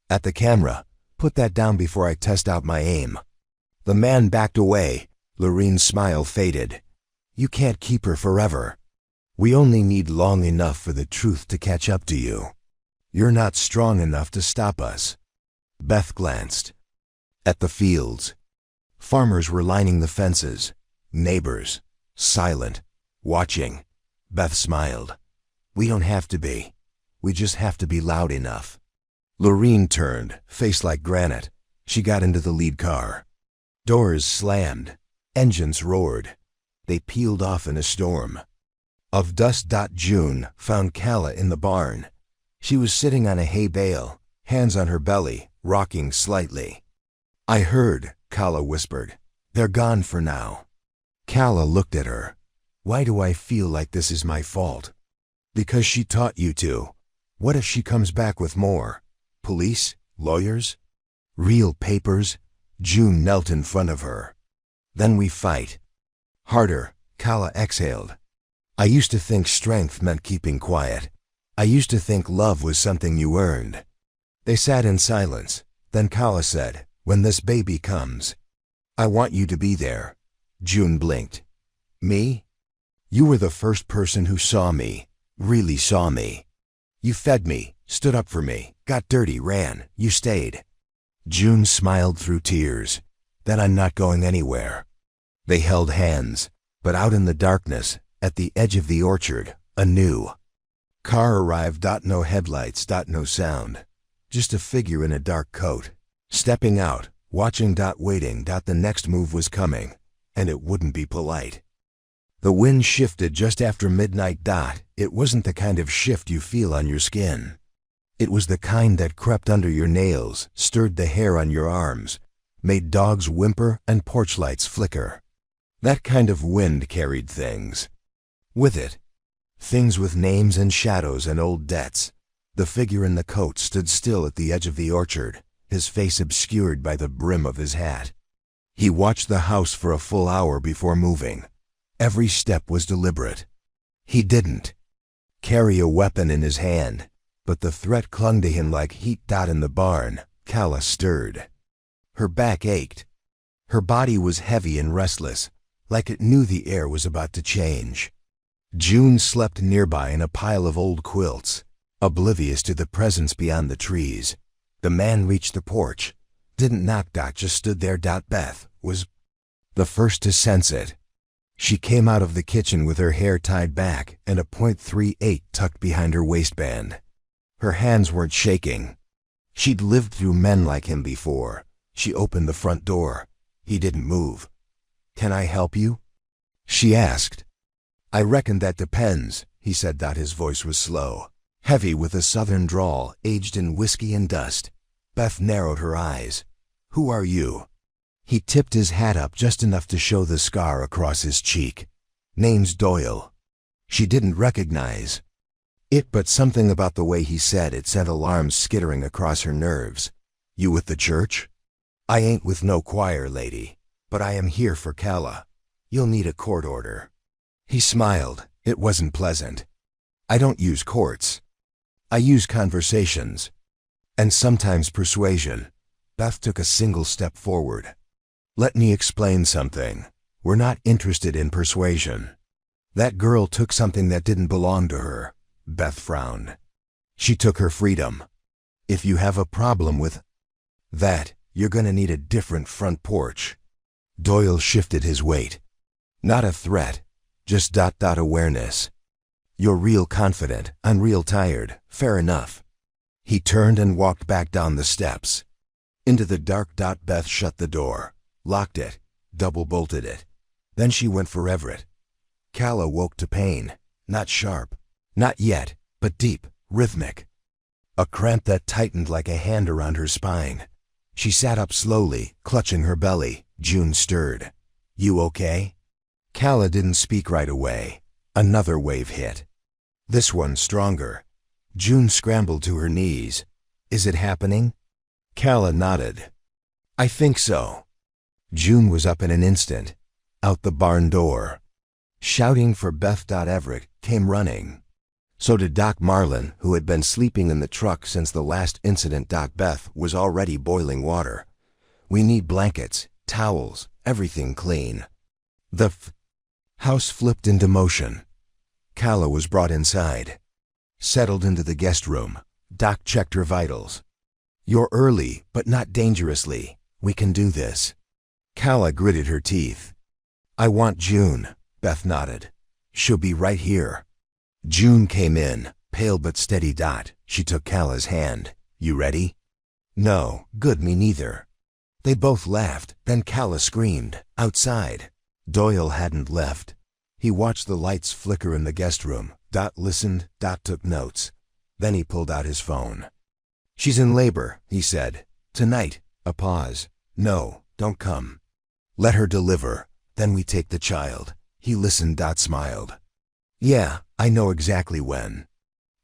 At the camera, "Put that down before I test out my aim." The man backed away. Lorene's smile faded. "You can't keep her forever. We only need long enough for the truth to catch up to you. You're not strong enough to stop us." Beth glanced. At the fields. Farmers were lining the fences. Neighbors. Silent. Watching. Beth smiled. "We don't have to be. We just have to be loud enough." Lorene turned, face like granite. She got into the lead car. Doors slammed. Engines roared. They peeled off in a storm. Of dust. June found Calla in the barn. She was sitting on a hay bale, hands on her belly, rocking slightly. "I heard," Calla whispered. "They're gone for now." Calla looked at her. "Why do I feel like this is my fault?" "Because she taught you to. What if she comes back with more? Police? Lawyers? Real papers?" June knelt in front of her. "Then we fight." Harder, Calla exhaled. "I used to think strength meant keeping quiet. I used to think love was something you earned." They sat in silence. Then Calla said, "When this baby comes, I want you to be there." June blinked. "Me?" "You were the first person who saw me, really saw me. You fed me, stood up for me, got dirty, ran. You stayed." June smiled through tears. "Then I'm not going anywhere." They held hands, but out in the darkness, at the edge of the orchard, a new car arrived. No headlights. No sound. Just a figure in a dark coat. Stepping out, watching. Waiting. The next move was coming, and it wouldn't be polite. The wind shifted just after midnight. It wasn't the kind of shift you feel on your skin. It was the kind that crept under your nails, stirred the hair on your arms, made dogs whimper and porch lights flicker. That kind of wind carried things. With it, things with names and shadows and old debts. The figure in the coat stood still at the edge of the orchard, his face obscured by the brim of his hat. He watched the house for a full hour before moving. Every step was deliberate. He didn't carry a weapon in his hand, but the threat clung to him like heat. In the barn, Calla stirred. Her back ached. Her body was heavy and restless, like it knew the air was about to change. June slept nearby in a pile of old quilts, oblivious to the presence beyond the trees. The man reached the porch, didn't knock. Just stood there. Beth was the first to sense it. She came out of the kitchen with her hair tied back and a .38 tucked behind her waistband. Her hands weren't shaking. She'd lived through men like him before. She opened the front door. He didn't move. "Can I help you?" she asked. "I reckon that depends," he said. His voice was slow, heavy with a southern drawl aged in whiskey and dust. Beth narrowed her eyes. Who are you? He tipped his hat up just enough to show the scar across his cheek. Name's Doyle. She didn't recognize it, but something about the way he said it sent alarms skittering across her nerves. You with the church? I ain't with no choir, lady, but I am here for Calla. You'll need a court order. He smiled. It wasn't pleasant. I don't use courts. I use conversations. And sometimes persuasion. Beth took a single step forward. Let me explain something. We're not interested in persuasion. That girl took something that didn't belong to her. Beth frowned. She took her freedom. If you have a problem with that, you're gonna need a different front porch. Doyle shifted his weight. Not a threat, just awareness. You're real confident, I'm real tired, fair enough. He turned and walked back down the steps. Into the dark. Beth shut the door, locked it, double-bolted it. Then she went for Everett. Calla woke to pain, not sharp, not yet, but deep, rhythmic. A cramp that tightened like a hand around her spine. She sat up slowly, clutching her belly. June stirred. You okay? Calla didn't speak right away. Another wave hit. This one stronger. June scrambled to her knees. Is it happening? Calla nodded. I think so. June was up in an instant. Out the barn door. Shouting for Beth. Everett came running. So did Doc Marlin, who had been sleeping in the truck since the last incident. Beth was already boiling water. We need blankets, towels, everything clean. The house flipped into motion. Calla was brought inside. Settled into the guest room. Doc checked her vitals. You're early, but not dangerously. We can do this. Calla gritted her teeth. I want June. Beth nodded. She'll be right here. June came in, pale but steady. She took Calla's hand. You ready? No, good, me neither. They both laughed, then Calla screamed, outside. Doyle hadn't left. He watched the lights flicker in the guest room. Listened, took notes. Then he pulled out his phone. She's in labor, he said. Tonight. A pause. No, don't come. Let her deliver, then we take the child. He listened. Smiled. Yeah, I know exactly when.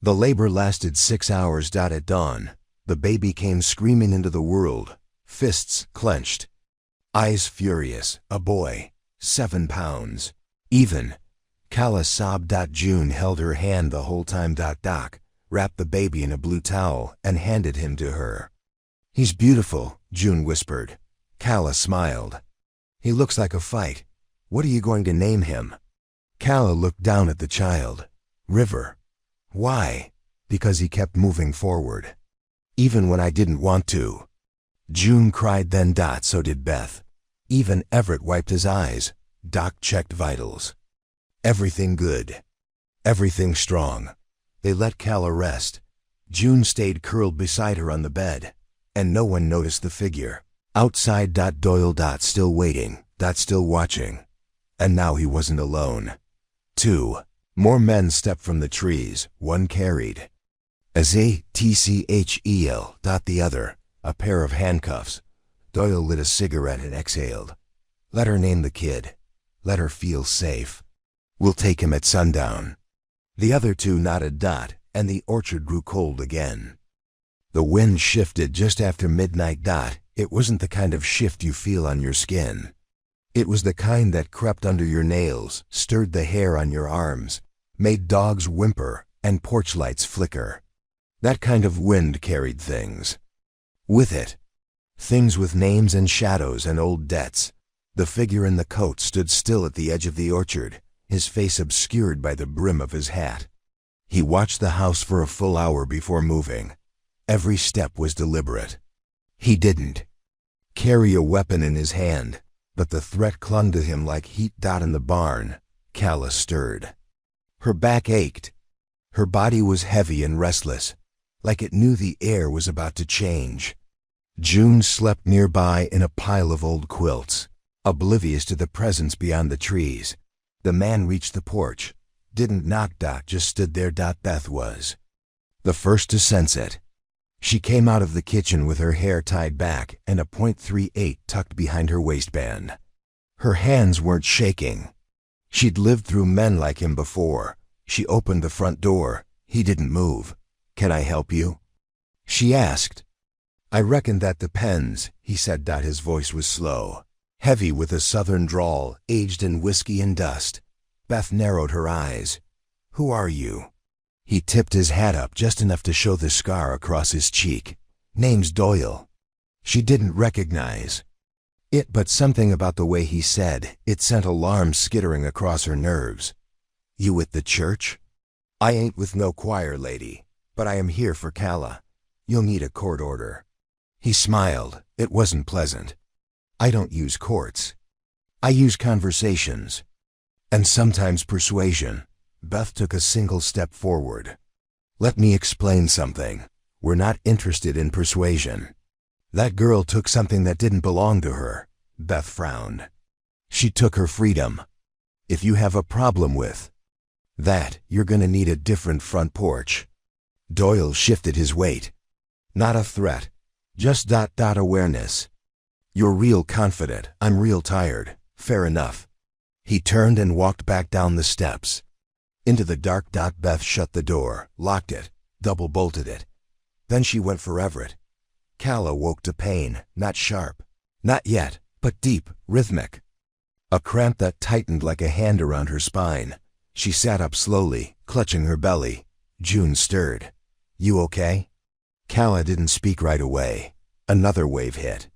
The labor lasted 6 hours. At dawn, the baby came screaming into the world, fists clenched, eyes furious. A boy, 7 pounds. Even. Calla sobbed. June held her hand the whole time. Doc wrapped the baby in a blue towel and handed him to her. He's beautiful, June whispered. Calla smiled. He looks like a fight. What are you going to name him? Calla looked down at the child. River. Why? Because he kept moving forward. Even when I didn't want to. June cried then. So did Beth. Even Everett wiped his eyes. Doc checked vitals. Everything good. Everything strong. They let Calla rest. June stayed curled beside her on the bed. And no one noticed the figure. Outside. Doyle. Still waiting. Still watching. And now he wasn't alone. 2 more men stepped from the trees. One carried a ZTCHEL. The other, a pair of handcuffs. Doyle lit a cigarette and exhaled. Let her name the kid. Let her feel safe. We'll take him at sundown. The other 2 nodded. And the orchard grew cold again. The wind shifted just after midnight. It wasn't the kind of shift you feel on your skin. It was the kind that crept under your nails, stirred the hair on your arms, made dogs whimper and porch lights flicker. That kind of wind carried things. With it, things with names and shadows and old debts. The figure in the coat stood still at the edge of the orchard, his face obscured by the brim of his hat. He watched the house for a full hour before moving. Every step was deliberate. He didn't carry a weapon in his hand, but the threat clung to him like heat. In the barn, Calla stirred. Her back ached. Her body was heavy and restless, like it knew the air was about to change. June slept nearby in a pile of old quilts, oblivious to the presence beyond the trees. The man reached the porch, didn't knock. Just stood there. Beth was the first to sense it. She came out of the kitchen with her hair tied back and a .38 tucked behind her waistband. Her hands weren't shaking. She'd lived through men like him before. She opened the front door. He didn't move. "Can I help you?" she asked. "I reckon that depends," he said. His voice was slow, heavy with a southern drawl, aged in whiskey and dust. Beth narrowed her eyes. "Who are you?" He tipped his hat up just enough to show the scar across his cheek. "Name's Doyle." She didn't recognize it, but something about the way he said it sent alarms skittering across her nerves. "You with the church?" "I ain't with no choir, lady, but I am here for Calla. You'll need a court order." He smiled. It wasn't pleasant. "I don't use courts. I use conversations. And sometimes persuasion." Beth took a single step forward. "Let me explain something. We're not interested in persuasion. That girl took something that didn't belong to her." Beth frowned. "She took her freedom. If you have a problem with that, you're gonna need a different front porch." Doyle shifted his weight. "Not a threat. Just awareness. You're real confident. I'm real tired. Fair enough." He turned and walked back down the steps. Into the dark. Beth shut the door, locked it, double-bolted it. Then she went for Everett. Calla woke to pain, not sharp. Not yet, but deep, rhythmic. A cramp that tightened like a hand around her spine. She sat up slowly, clutching her belly. June stirred. "You okay?" Calla didn't speak right away. Another wave hit.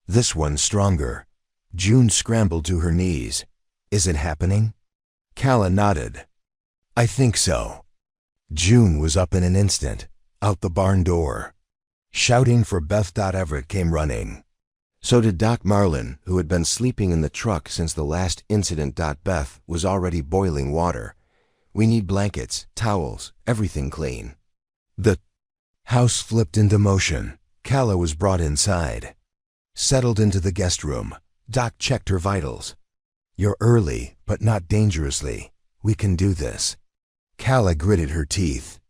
This one stronger. June scrambled to her knees. "Is it happening?" Calla nodded. "I think so." June was up in an instant, out the barn door. Shouting for Beth. Everett came running. So did Doc Marlin, who had been sleeping in the truck since the last incident. Beth was already boiling water. "We need blankets, towels, everything clean." The house flipped into motion. Calla was brought inside. Settled into the guest room. Doc checked her vitals. "You're early, but not dangerously. We can do this." Calla gritted her teeth.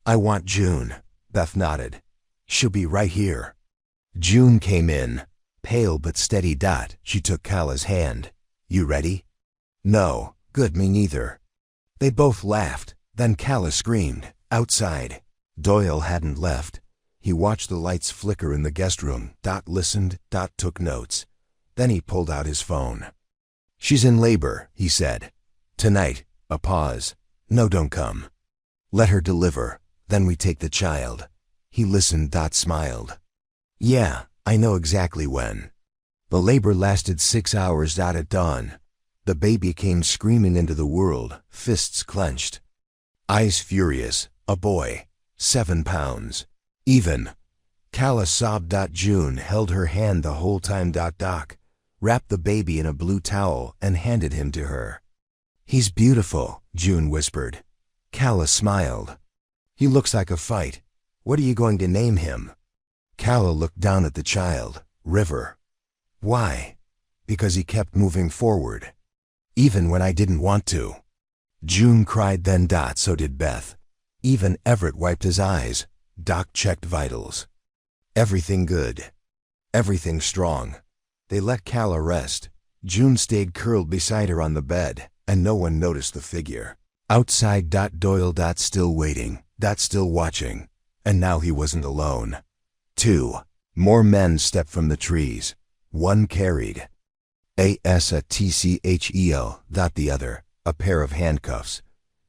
"I want June." Beth nodded. "She'll be right here." June came in, pale but steady. She took Calla's hand. "You ready?" "No." "Good, me neither." They both laughed. Then Calla screamed. Outside. Doyle hadn't left. He watched the lights flicker in the guest room. Listened. Took notes. Then he pulled out his phone. "She's in labor," he said. "Tonight." A pause. "No, don't come. Let her deliver. Then we take the child." He listened. Smiled. "Yeah, I know exactly when." The labor lasted 6 hours. At dawn, the baby came screaming into the world, fists clenched. Eyes furious. A boy. 7 pounds. Even. Calla sobbed. June held her hand the whole time. Doc wrapped the baby in a blue towel and handed him to her. "He's beautiful," June whispered. Calla smiled. "He looks like a fight. What are you going to name him?" Calla looked down at the child. "River." "Why?" "Because he kept moving forward. Even when I didn't want to." June cried then. So did Beth. Even Everett wiped his eyes. Doc checked vitals. Everything good. Everything strong. They let Calla rest. June stayed curled beside her on the bed, and no one noticed the figure. Outside. Doyle. Still waiting. Still watching. And now he wasn't alone. 2 more men stepped from the trees. One carried ASATCHEL. The other, a pair of handcuffs.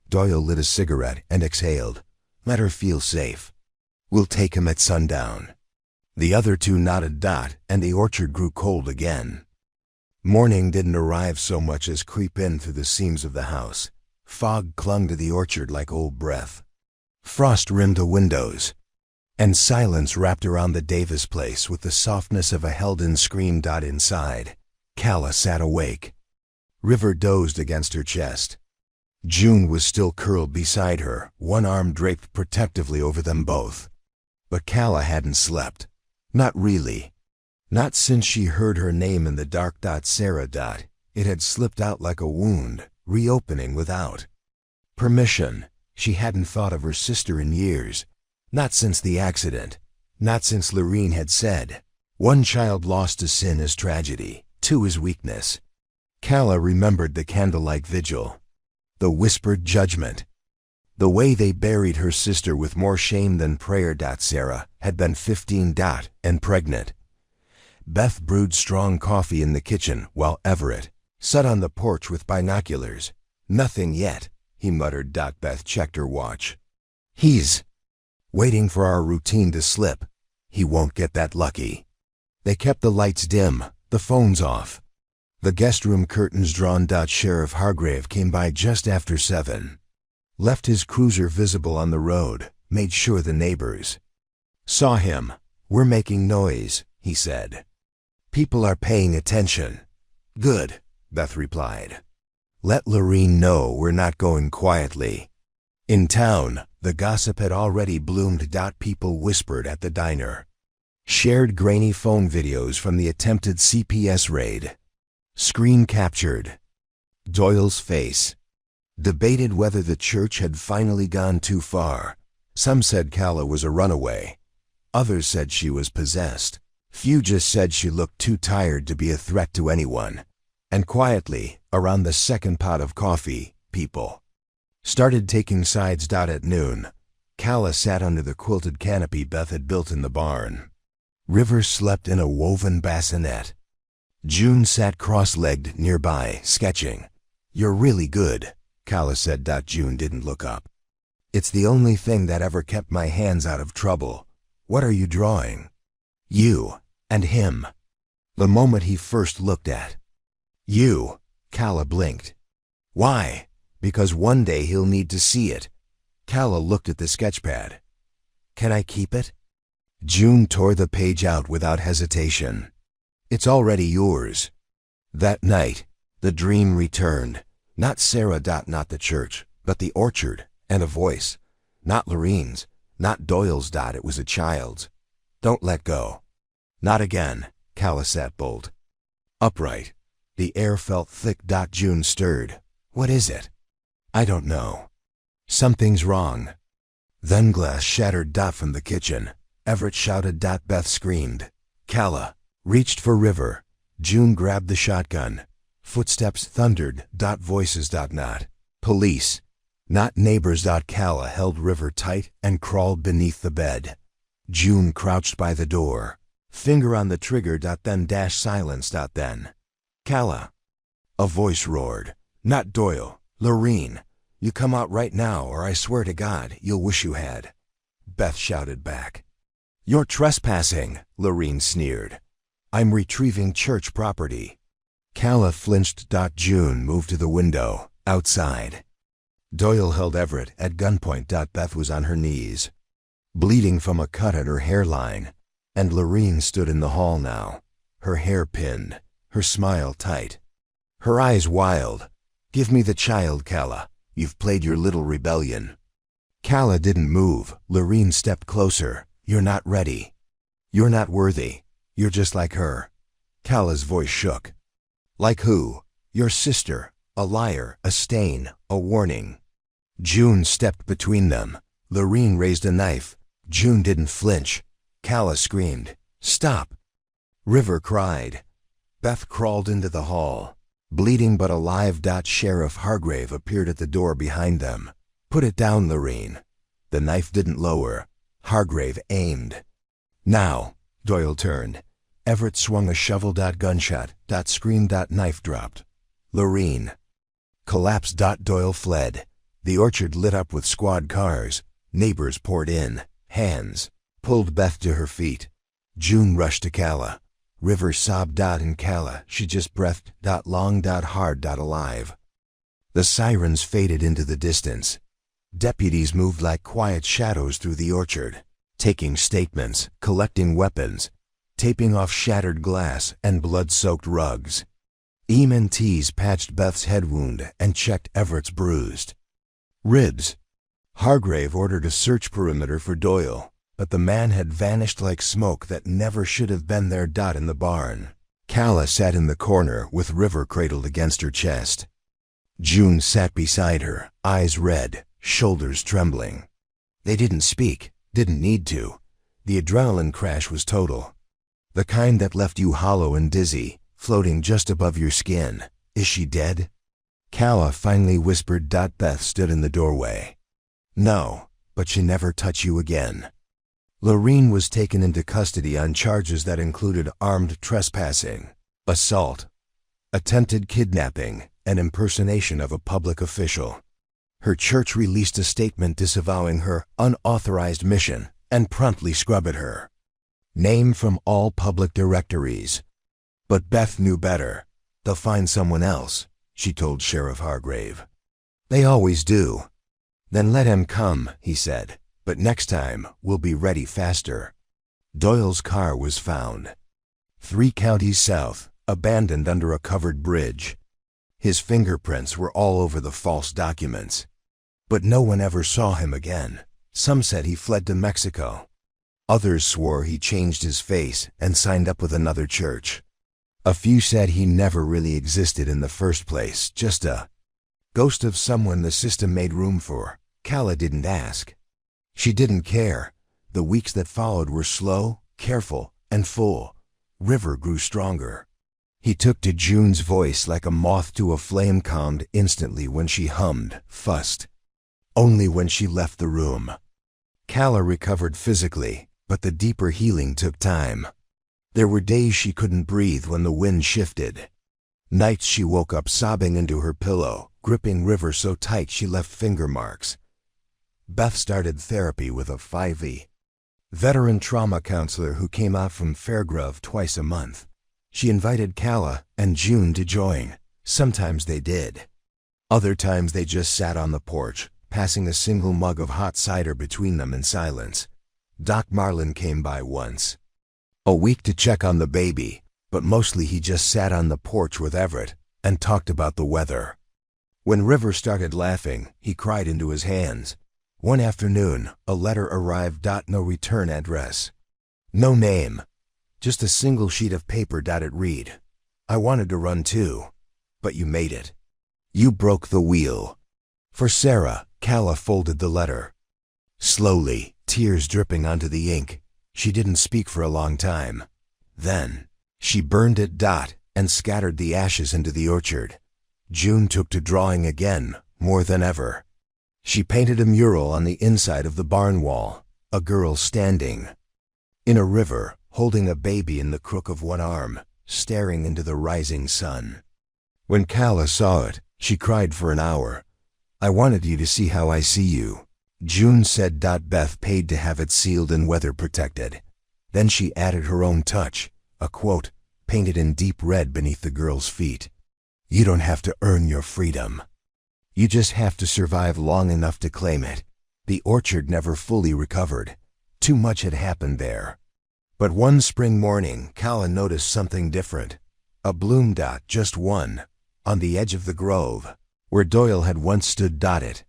Doyle lit a cigarette and exhaled. "Let her feel safe. We'll take him at sundown." The other 2 nodded. And the orchard grew cold again. Morning didn't arrive so much as creep in through the seams of the house. Fog clung to the orchard like old breath. Frost rimmed the windows. And silence wrapped around the Davis place with the softness of a held-in scream. Inside, Calla sat awake. River dozed against her chest. June was still curled beside her, one arm draped protectively over them both. But Calla hadn't slept. Not really. Not since she heard her name in the dark. Sarah. It had slipped out like a wound, reopening without permission. She hadn't thought of her sister in years. Not since the accident. Not since Lorene had said, "One child lost to sin is tragedy, two is weakness." Calla remembered the candlelight vigil, the whispered judgment, the way they buried her sister with more shame than prayer. Sarah had been 15 and pregnant. Beth brewed strong coffee in the kitchen while Everett sat on the porch with binoculars. "Nothing yet," he muttered. Beth checked her watch. "He's waiting for our routine to slip. He won't get that lucky." They kept the lights dim, the phones off, the guest room curtains drawn. Sheriff Hargrave came by just after 7. Left his cruiser visible on the road, made sure the neighbors saw him. "We're making noise," he said. "People are paying attention." "Good," Beth replied. "Let Lorene know we're not going quietly." In town, the gossip had already bloomed. People whispered at the diner, shared grainy phone videos from the attempted CPS raid, screen captured Doyle's face, debated whether the church had finally gone too far. Some said Calla was a runaway. Others said she was possessed. Few just said she looked too tired to be a threat to anyone. And quietly, around the second pot of coffee, people started taking sides. At noon, Calla sat under the quilted canopy Beth had built in the barn. River slept in a woven bassinet. June sat cross-legged nearby, sketching. "You're really good," Calla said. June didn't look up. "It's the only thing that ever kept my hands out of trouble." "What are you drawing?" "You and him. The moment he first looked at you." Calla blinked. "Why?" "Because one day he'll need to see it." Calla looked at the sketchpad. "Can I keep it?" June tore the page out without hesitation. "It's already yours." That night, the dream returned. Not Sarah. Not the church, but the orchard and a voice. Not Lorene's, not Doyle's. It was a child's. "Don't let go." "Not again." Calla sat bolt upright. The air felt thick. June stirred. "What is it?" "I don't know. Something's wrong." Then glass shattered. From the kitchen, Everett shouted. Beth screamed. Calla reached for River. June grabbed the shotgun. Footsteps thundered. Voices. Not police, not neighbors. Calla held River tight and crawled beneath the bed. June crouched by the door, finger on the trigger. Then silence. Then, "Calla!" A voice roared. "Not Doyle. Lorene. You come out right now, or I swear to God, you'll wish you had." Beth shouted back. "You're trespassing," Lorene sneered. "I'm retrieving church property." Calla flinched. June moved to the window, outside. Doyle held Everett at gunpoint. Beth was on her knees, bleeding from a cut at her hairline, and Lorene stood in the hall now, her hair pinned, her smile tight, her eyes wild. "Give me the child, Calla. You've played your little rebellion." Calla didn't move. Lorene stepped closer. "You're not ready. You're not worthy. You're just like her." Calla's voice shook. "Like who?" "Your sister. A liar, a stain, a warning." June stepped between them. Lorene raised a knife. June didn't flinch. Calla screamed, "Stop!" River cried. Beth crawled into the hall, bleeding but alive. Sheriff Hargrave appeared at the door behind them. "Put it down, Lorene." The knife didn't lower. Hargrave aimed. "Now." Doyle turned. Everett swung a shovel. Gunshot. Scream. Knife dropped. Lorene collapsed. Doyle fled. The orchard lit up with squad cars. Neighbors poured in. Hands pulled Beth to her feet. June rushed to Calla. River sobbed. And Calla, she just breathed. Long. Hard. Alive. The sirens faded into the distance. Deputies moved like quiet shadows through the orchard, taking statements, collecting weapons, taping off shattered glass and blood-soaked rugs. EMTs patched Beth's head wound and checked Everett's bruised ribs. Hargrave ordered a search perimeter for Doyle, but the man had vanished like smoke that never should have been there. In the barn, Calla sat in the corner with River cradled against her chest. June sat beside her, eyes red, shoulders trembling. They didn't speak, didn't need to. The adrenaline crash was total. The kind that left you hollow and dizzy, floating just above your skin. Is she dead? Calla finally whispered. Beth stood in the doorway. No, but she never touch you again. Lorene was taken into custody on charges that included armed trespassing, assault, attempted kidnapping, and impersonation of a public official. Her church released a statement disavowing her unauthorized mission and promptly scrubbed her name from all public directories. But Beth knew better. They'll find someone else, she told Sheriff Hargrave. They always do. Then let him come, he said, but next time we'll be ready faster. Doyle's car was found 3 counties south, abandoned under a covered bridge. His fingerprints were all over the false documents. But no one ever saw him again. Some said he fled to Mexico. Others swore he changed his face and signed up with another church. A few said he never really existed in the first place, just a ghost of someone the system made room for. Calla didn't ask. She didn't care. The weeks that followed were slow, careful, and full. River grew stronger. He took to June's voice like a moth to a flame, calmed instantly when she hummed, fussed. Only when she left the room. Calla recovered physically, but the deeper healing took time. There were days she couldn't breathe when the wind shifted. Nights she woke up sobbing into her pillow, gripping River so tight she left finger marks. Beth started therapy with a 5E veteran trauma counselor who came out from Fairgrove twice a month. She invited Calla and June to join. Sometimes they did. Other times they just sat on the porch, passing a single mug of hot cider between them in silence. Doc Marlin came by once a week to check on the baby, but mostly he just sat on the porch with Everett and talked about the weather. When River started laughing, he cried into his hands. One afternoon, a letter arrived. No return address. No name. Just a single sheet of paper. It read, I wanted to run too, but you made it. You broke the wheel. For Sarah, Calla folded the letter. Slowly, tears dripping onto the ink. She didn't speak for a long time. Then, she burned it. And scattered the ashes into the orchard. June took to drawing again, more than ever. She painted a mural on the inside of the barn wall, a girl standing in a river, holding a baby in the crook of one arm, staring into the rising sun. When Calla saw it, she cried for an hour. I wanted you to see how I see you. June said. Beth paid to have it sealed and weather protected. Then she added her own touch, a quote, painted in deep red beneath the girl's feet. You don't have to earn your freedom. You just have to survive long enough to claim it. The orchard never fully recovered. Too much had happened there. But one spring morning, Calla noticed something different. A bloom. Just one, on the edge of the grove, where Doyle had once stood. It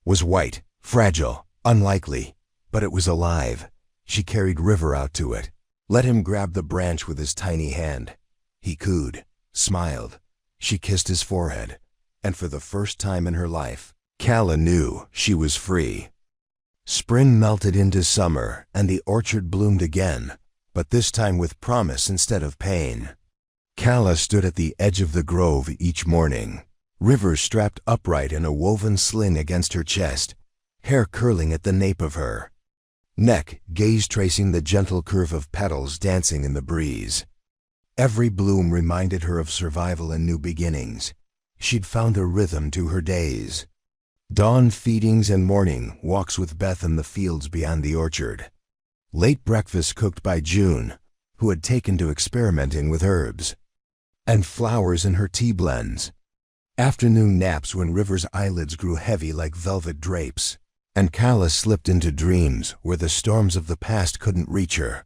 was white, fragile, unlikely, but it was alive. She carried River out to it. Let him grab the branch with his tiny hand. He cooed, smiled. She kissed his forehead. And for the first time in her life, Calla knew she was free. Spring melted into summer, and the orchard bloomed again, but this time with promise instead of pain. Calla stood at the edge of the grove each morning, River strapped upright in a woven sling against her chest, hair curling at the nape of her neck, gaze tracing the gentle curve of petals dancing in the breeze. Every bloom reminded her of survival and new beginnings. She'd found a rhythm to her days. Dawn feedings and morning walks with Beth in the fields beyond the orchard. Late breakfast cooked by June, who had taken to experimenting with herbs and flowers in her tea blends. Afternoon naps when River's eyelids grew heavy like velvet drapes, and Calla slipped into dreams where the storms of the past couldn't reach her.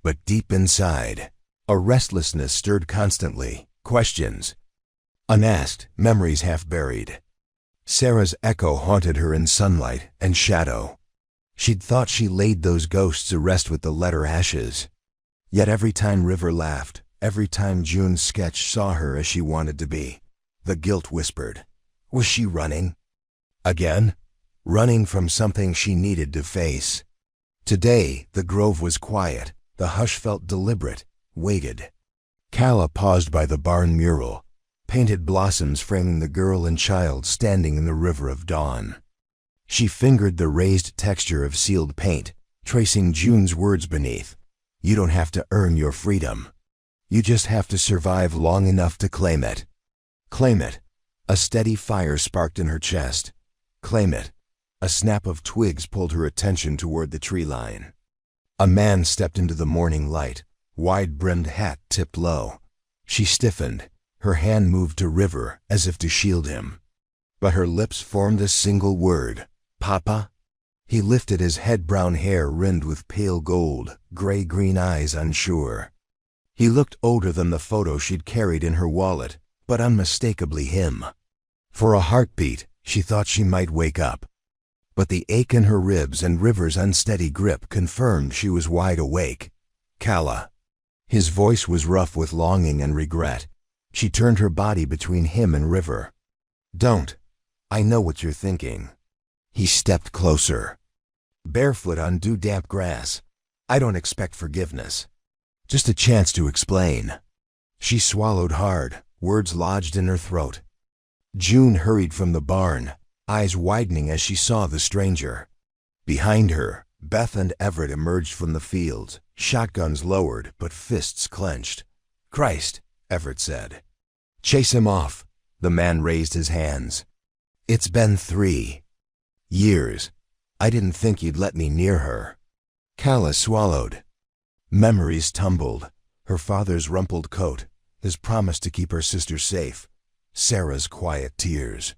But deep inside, a restlessness stirred constantly, questions unasked, memories half buried. Sarah's echo haunted her in sunlight and shadow. She'd thought she laid those ghosts to rest with the letter ashes. Yet every time River laughed, every time June's sketch saw her as she wanted to be, the guilt whispered. Was she running? Again? Running from something she needed to face. Today, the grove was quiet. The hush felt deliberate, weighted. Calla paused by the barn mural, painted blossoms framing the girl and child standing in the river of dawn. She fingered the raised texture of sealed paint, tracing June's words beneath. You don't have to earn your freedom. You just have to survive long enough to claim it. Claim it. A steady fire sparked in her chest. Claim it. A snap of twigs pulled her attention toward the tree line. A man stepped into the morning light, wide-brimmed hat tipped low. She stiffened. Her hand moved to River as if to shield him. But her lips formed a single word. Papa? He lifted his head, brown hair rimmed with pale gold, gray-green eyes unsure. He looked older than the photo she'd carried in her wallet, but unmistakably him. For a heartbeat, she thought she might wake up. But the ache in her ribs and River's unsteady grip confirmed she was wide awake. Calla. His voice was rough with longing and regret. She turned her body between him and River. Don't. I know what you're thinking. He stepped closer. Barefoot on dew-damp grass. I don't expect forgiveness. Just a chance to explain. She swallowed hard, words lodged in her throat. June hurried from the barn, eyes widening as she saw the stranger. Behind her, Beth and Everett emerged from the fields, shotguns lowered but fists clenched. Christ, Everett said. Chase him off. The man raised his hands. It's been 3 years. I didn't think you'd let me near her. Calla swallowed. Memories tumbled. Her father's rumpled coat, his promise to keep her sister safe, Sarah's quiet tears.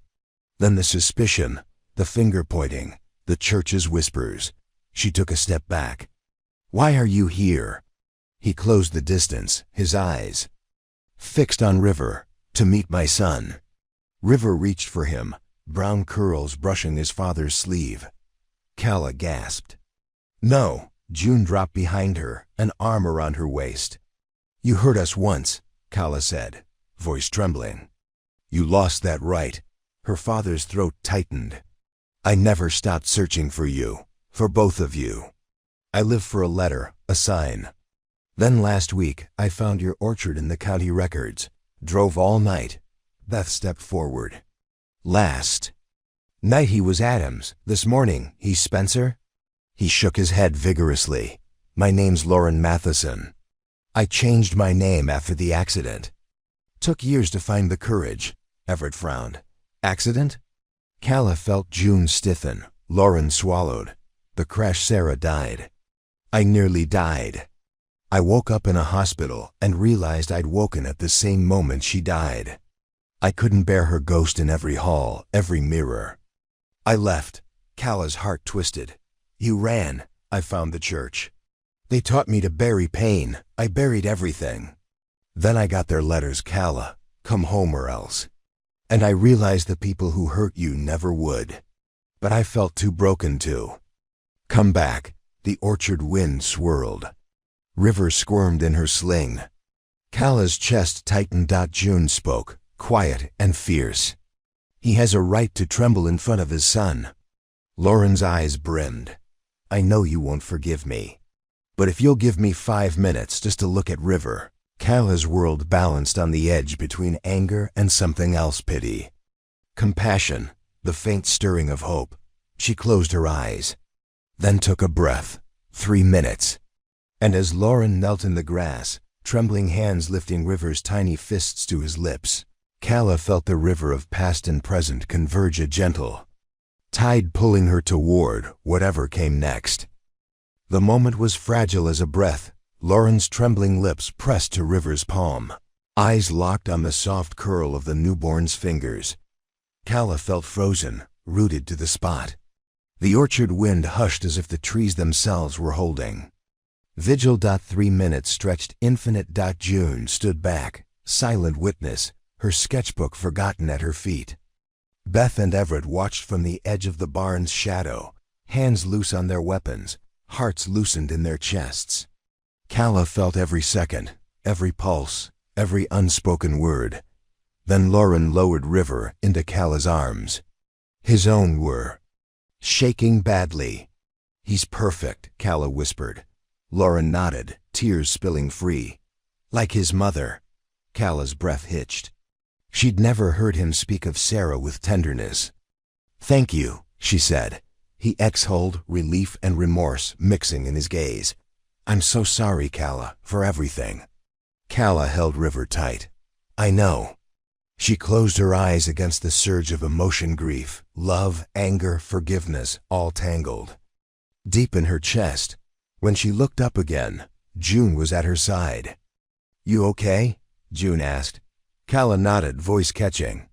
Then the suspicion, the finger-pointing, the church's whispers. She took a step back. Why are you here? He closed the distance, his eyes fixed on River. To meet my son. River reached for him, brown curls brushing his father's sleeve. Calla gasped. No. June dropped behind her, an arm around her waist. You hurt us once, Calla said, voice trembling. You lost that right. Her father's throat tightened. I never stopped searching for you, for both of you. I lived for a letter, a sign. Then last week, I found your orchard in the county records. Drove all night. Beth stepped forward. Last night he was Adams. This morning, he's Spencer? He shook his head vigorously. My name's Lauren Matheson. I changed my name after the accident. Took years to find the courage. Everett frowned. Accident? Calla felt June stiffen. Lauren swallowed. The crash Sarah died. I nearly died. I woke up in a hospital and realized I'd woken at the same moment she died. I couldn't bear her ghost in every hall, every mirror. I left. Calla's heart twisted. You ran. I found the church. They taught me to bury pain. I buried everything. Then I got their letters, Calla. Come home or else. And I realized the people who hurt you never would. But I felt too broken to. Come back. The orchard wind swirled. River squirmed in her sling. Calla's chest tightened. June spoke, quiet and fierce. He has a right to tremble in front of his son. Lauren's eyes brimmed. I know you won't forgive me. But if you'll give me 5 minutes just to look at River. Calla's world balanced on the edge between anger and something else, pity. Compassion, the faint stirring of hope. She closed her eyes. Then took a breath. 3 minutes. And as Lauren knelt in the grass, trembling hands lifting River's tiny fists to his lips, Calla felt the river of past and present converge a gentle tide pulling her toward whatever came next. The moment was fragile as a breath. Lauren's trembling lips pressed to River's palm, eyes locked on the soft curl of the newborn's fingers. Calla felt frozen, rooted to the spot. The orchard wind hushed as if the trees themselves were holding. Vigil. 3 minutes stretched infinite. June stood back, silent witness, her sketchbook forgotten at her feet. Beth and Everett watched from the edge of the barn's shadow, hands loose on their weapons, hearts loosened in their chests. Calla felt every second, every pulse, every unspoken word. Then Lauren lowered River into Calla's arms. His own were shaking badly. He's perfect, Calla whispered. Lauren nodded, tears spilling free. Like his mother. Calla's breath hitched. She'd never heard him speak of Sarah with tenderness. Thank you, she said. He exhaled, relief and remorse mixing in his gaze. I'm so sorry, Calla, for everything. Calla held River tight. I know. She closed her eyes against the surge of emotion, grief, love, anger, forgiveness, all tangled. Deep in her chest, when she looked up again, June was at her side. You okay? June asked. Calla nodded, voice catching.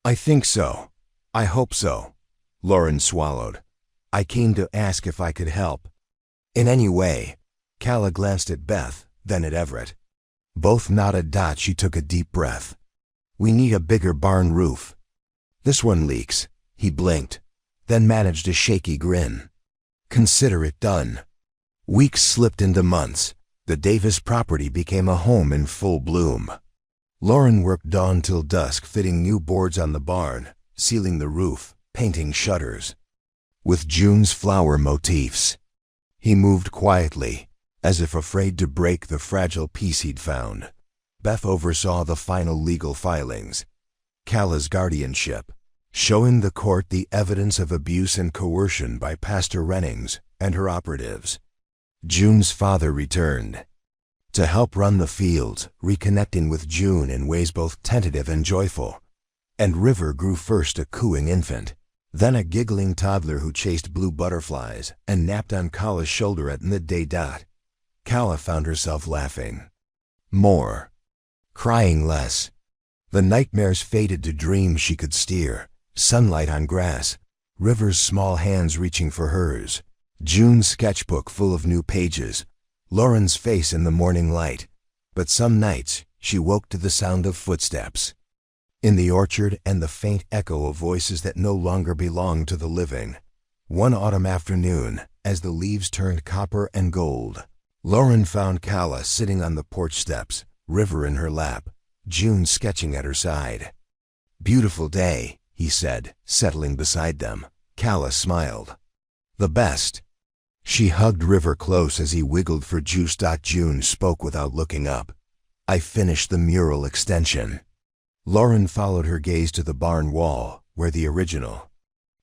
I think so. I hope so. Lauren swallowed. I came to ask if I could help. In any way. Calla glanced at Beth, then at Everett. Both nodded. She took a deep breath. We need a bigger barn roof. This one leaks. He blinked, then managed a shaky grin. Consider it done. Weeks slipped into months. The Davis property became a home in full bloom. Lauren worked dawn till dusk fitting new boards on the barn, sealing the roof, painting shutters. With June's flower motifs. He moved quietly, as if afraid to break the fragile peace he'd found. Beth oversaw the final legal filings. Calla's guardianship, showing the court the evidence of abuse and coercion by Pastor Rennings and her operatives. June's father returned to help run the fields, reconnecting with June in ways both tentative and joyful. And River grew first a cooing infant, then a giggling toddler who chased blue butterflies and napped on Calla's shoulder at midday. Calla found herself laughing more, crying less. The nightmares faded to dreams she could steer, sunlight on grass, River's small hands reaching for hers, June's sketchbook full of new pages, Lauren's face in the morning light. But some nights she woke to the sound of footsteps in the orchard and the faint echo of voices that no longer belonged to the living. One autumn afternoon, as the leaves turned copper and gold, Lauren found Calla sitting on the porch steps, River in her lap, June sketching at her side. Beautiful day, he said, settling beside them. Calla smiled. The best. She hugged River close as he wiggled for juice. June spoke without looking up. I finished the mural extension. Lauren followed her gaze to the barn wall, where the original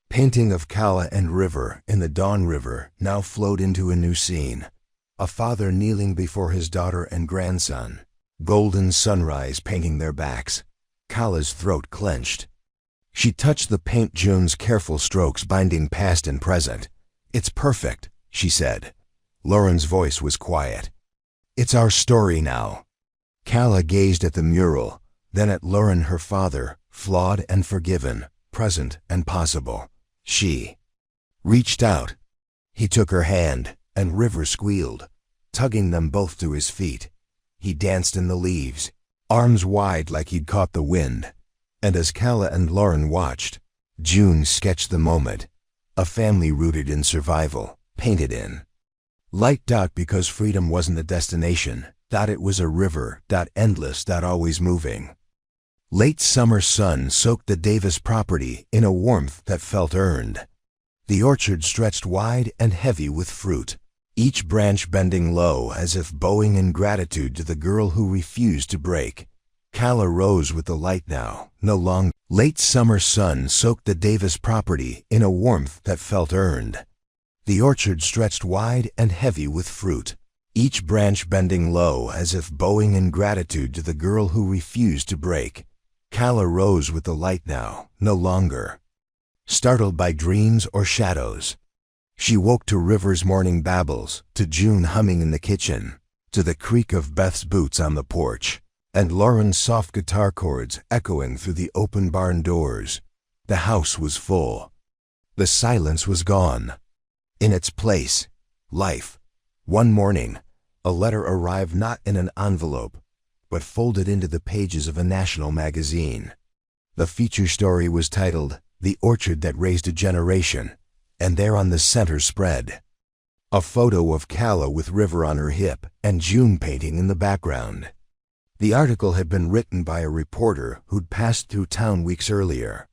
painting of Calla and River in the Dawn River now flowed into a new scene. A father kneeling before his daughter and grandson, golden sunrise painting their backs. Calla's throat clenched. She touched the paint, June's careful strokes binding past and present. It's perfect, she said. Lauren's voice was quiet. It's our story now. Calla gazed at the mural, then at Lauren, her father, flawed and forgiven, present and possible. She reached out. He took her hand, and River squealed, tugging them both to his feet. He danced in the leaves, arms wide like he'd caught the wind. And as Calla and Lauren watched, June sketched the moment. A family rooted in survival, painted in light. Because freedom wasn't a destination. It was a river. Endless. Always moving. Late summer sun soaked the Davis property in a warmth that felt earned. The orchard stretched wide and heavy with fruit, each branch bending low as if bowing in gratitude to the girl who refused to break. Calla rose with the light now, no longer. Late summer sun soaked the Davis property in a warmth that felt earned. The orchard stretched wide and heavy with fruit, each branch bending low as if bowing in gratitude to the girl who refused to break. Calla rose with the light now, no longer startled by dreams or shadows. She woke to River's morning babbles, to June humming in the kitchen, to the creak of Beth's boots on the porch, and Lauren's soft guitar chords echoing through the open barn doors. The house was full. The silence was gone. In its place, life. One morning, a letter arrived not in an envelope, but folded into the pages of a national magazine. The feature story was titled, The Orchard That Raised a Generation, and there on the center spread, a photo of Calla with River on her hip and June painting in the background. The article had been written by a reporter who'd passed through town weeks earlier.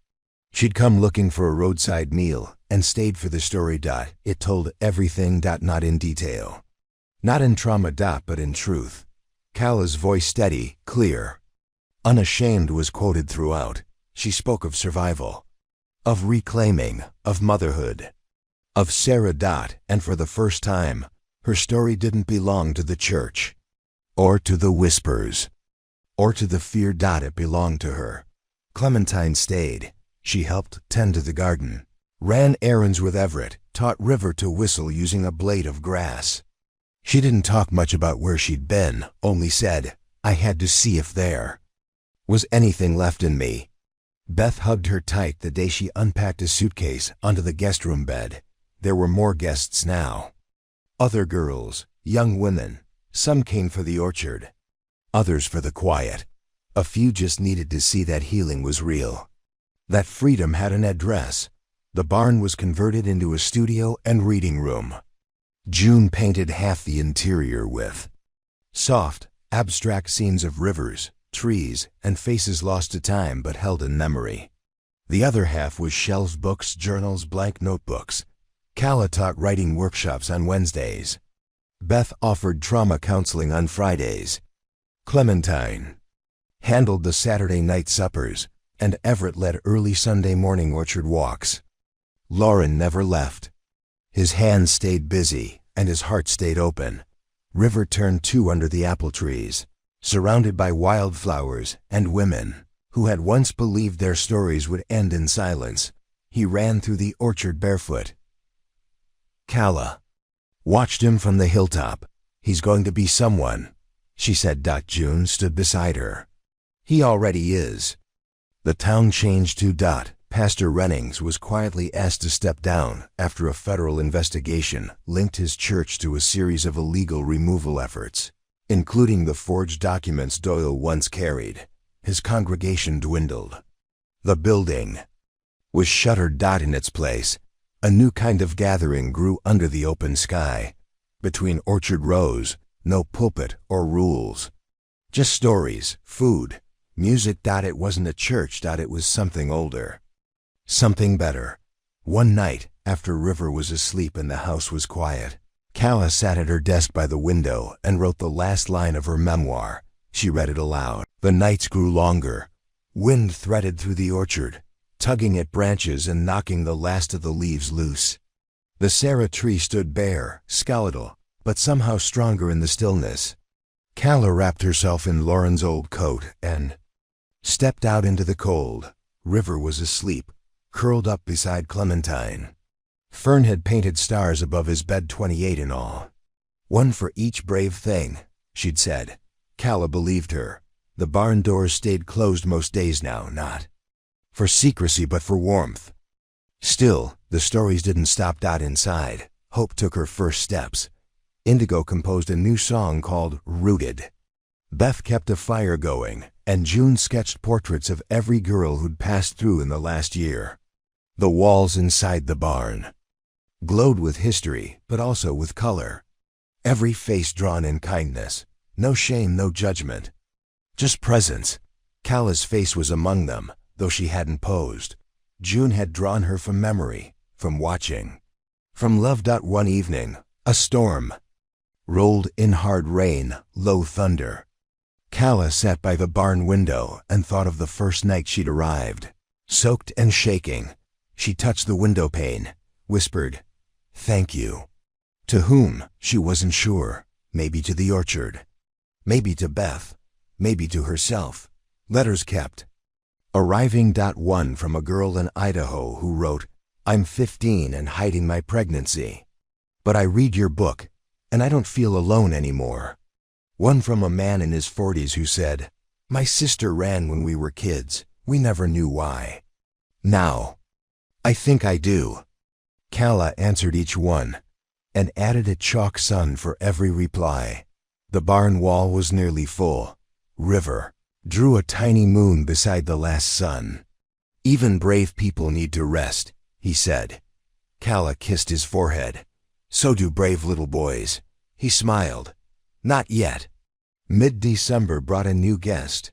She'd come looking for a roadside meal and stayed for the story. It told everything. Not in detail. Not in trauma. But in truth. Kala's voice, steady, clear, unashamed, was quoted throughout. She spoke of survival, of reclaiming, of motherhood, of Sarah. And for the first time, her story didn't belong to the church, or to the whispers, or to the fear. It belonged to her. Clementine stayed. She helped tend to the garden, ran errands with Everett, taught River to whistle using a blade of grass. She didn't talk much about where she'd been, only said, "I had to see if there was anything left in me." Beth hugged her tight the day she unpacked a suitcase onto the guest room bed. There were more guests now. Other girls, young women. Some came for the orchard, others for the quiet. A few just needed to see that healing was real, that freedom had an address. The barn was converted into a studio and reading room. June painted half the interior with soft, abstract scenes of rivers, trees, and faces lost to time but held in memory. The other half was shelved books, journals, blank notebooks. Kala taught writing workshops on Wednesdays. Beth offered trauma counseling on Fridays. Clementine handled the Saturday night suppers, and Everett led early Sunday morning orchard walks. Lauren never left. His hands stayed busy, and his heart stayed open. River turned too under the apple trees, surrounded by wildflowers and women who had once believed their stories would end in silence. He ran through the orchard barefoot. Kala watched him from the hilltop. "He's going to be someone," she said. June stood beside her. "He already is." The town changed too. Pastor Rennings was quietly asked to step down after a federal investigation linked his church to a series of illegal removal efforts, including the forged documents Doyle once carried. His congregation dwindled. The building was shuttered. In its place, a new kind of gathering grew under the open sky. Between orchard rows, no pulpit or rules, just stories, food, music. It wasn't a church. It was something older, something better. One night, after River was asleep and the house was quiet, Kala sat at her desk by the window and wrote the last line of her memoir. She read it aloud. The nights grew longer. Wind threaded through the orchard, tugging at branches and knocking the last of the leaves loose. The Sarah tree stood bare, skeletal, but somehow stronger in the stillness. Kala wrapped herself in Lauren's old coat and stepped out into the cold. River was asleep, curled up beside Clementine. Fern had painted stars above his bed, 28 in all. "One for each brave thing," she'd said. Kala believed her. The barn doors stayed closed most days now, not for secrecy but for warmth. Still, the stories didn't stop. Inside, hope took her first steps. Indigo composed a new song called Rooted. Beth kept a fire going, and June sketched portraits of every girl who'd passed through in the last year. The walls inside the barn glowed with history, but also with color. Every face drawn in kindness. No shame, no judgment. Just presence. Kala's face was among them, though she hadn't posed. June had drawn her from memory, from watching, from love. One evening, a storm rolled in, hard rain, low thunder. Kala sat by the barn window and thought of the first night she'd arrived. Soaked and shaking, she touched the window pane, whispered, "Thank you." To whom, she wasn't sure. Maybe to the orchard. Maybe to Beth. Maybe to herself. Letters kept arriving. One from a girl in Idaho who wrote, "I'm 15 and hiding my pregnancy, but I read your book, and I don't feel alone anymore." One from a man in his 40s who said, "My sister ran when we were kids. We never knew why. Now, I think I do." Kala answered each one, and added a chalk sun for every reply. The barn wall was nearly full. River drew a tiny moon beside the last sun. "Even brave people need to rest," he said. Kala kissed his forehead. "So do brave little boys." He smiled. "Not yet." Mid-December brought a new guest.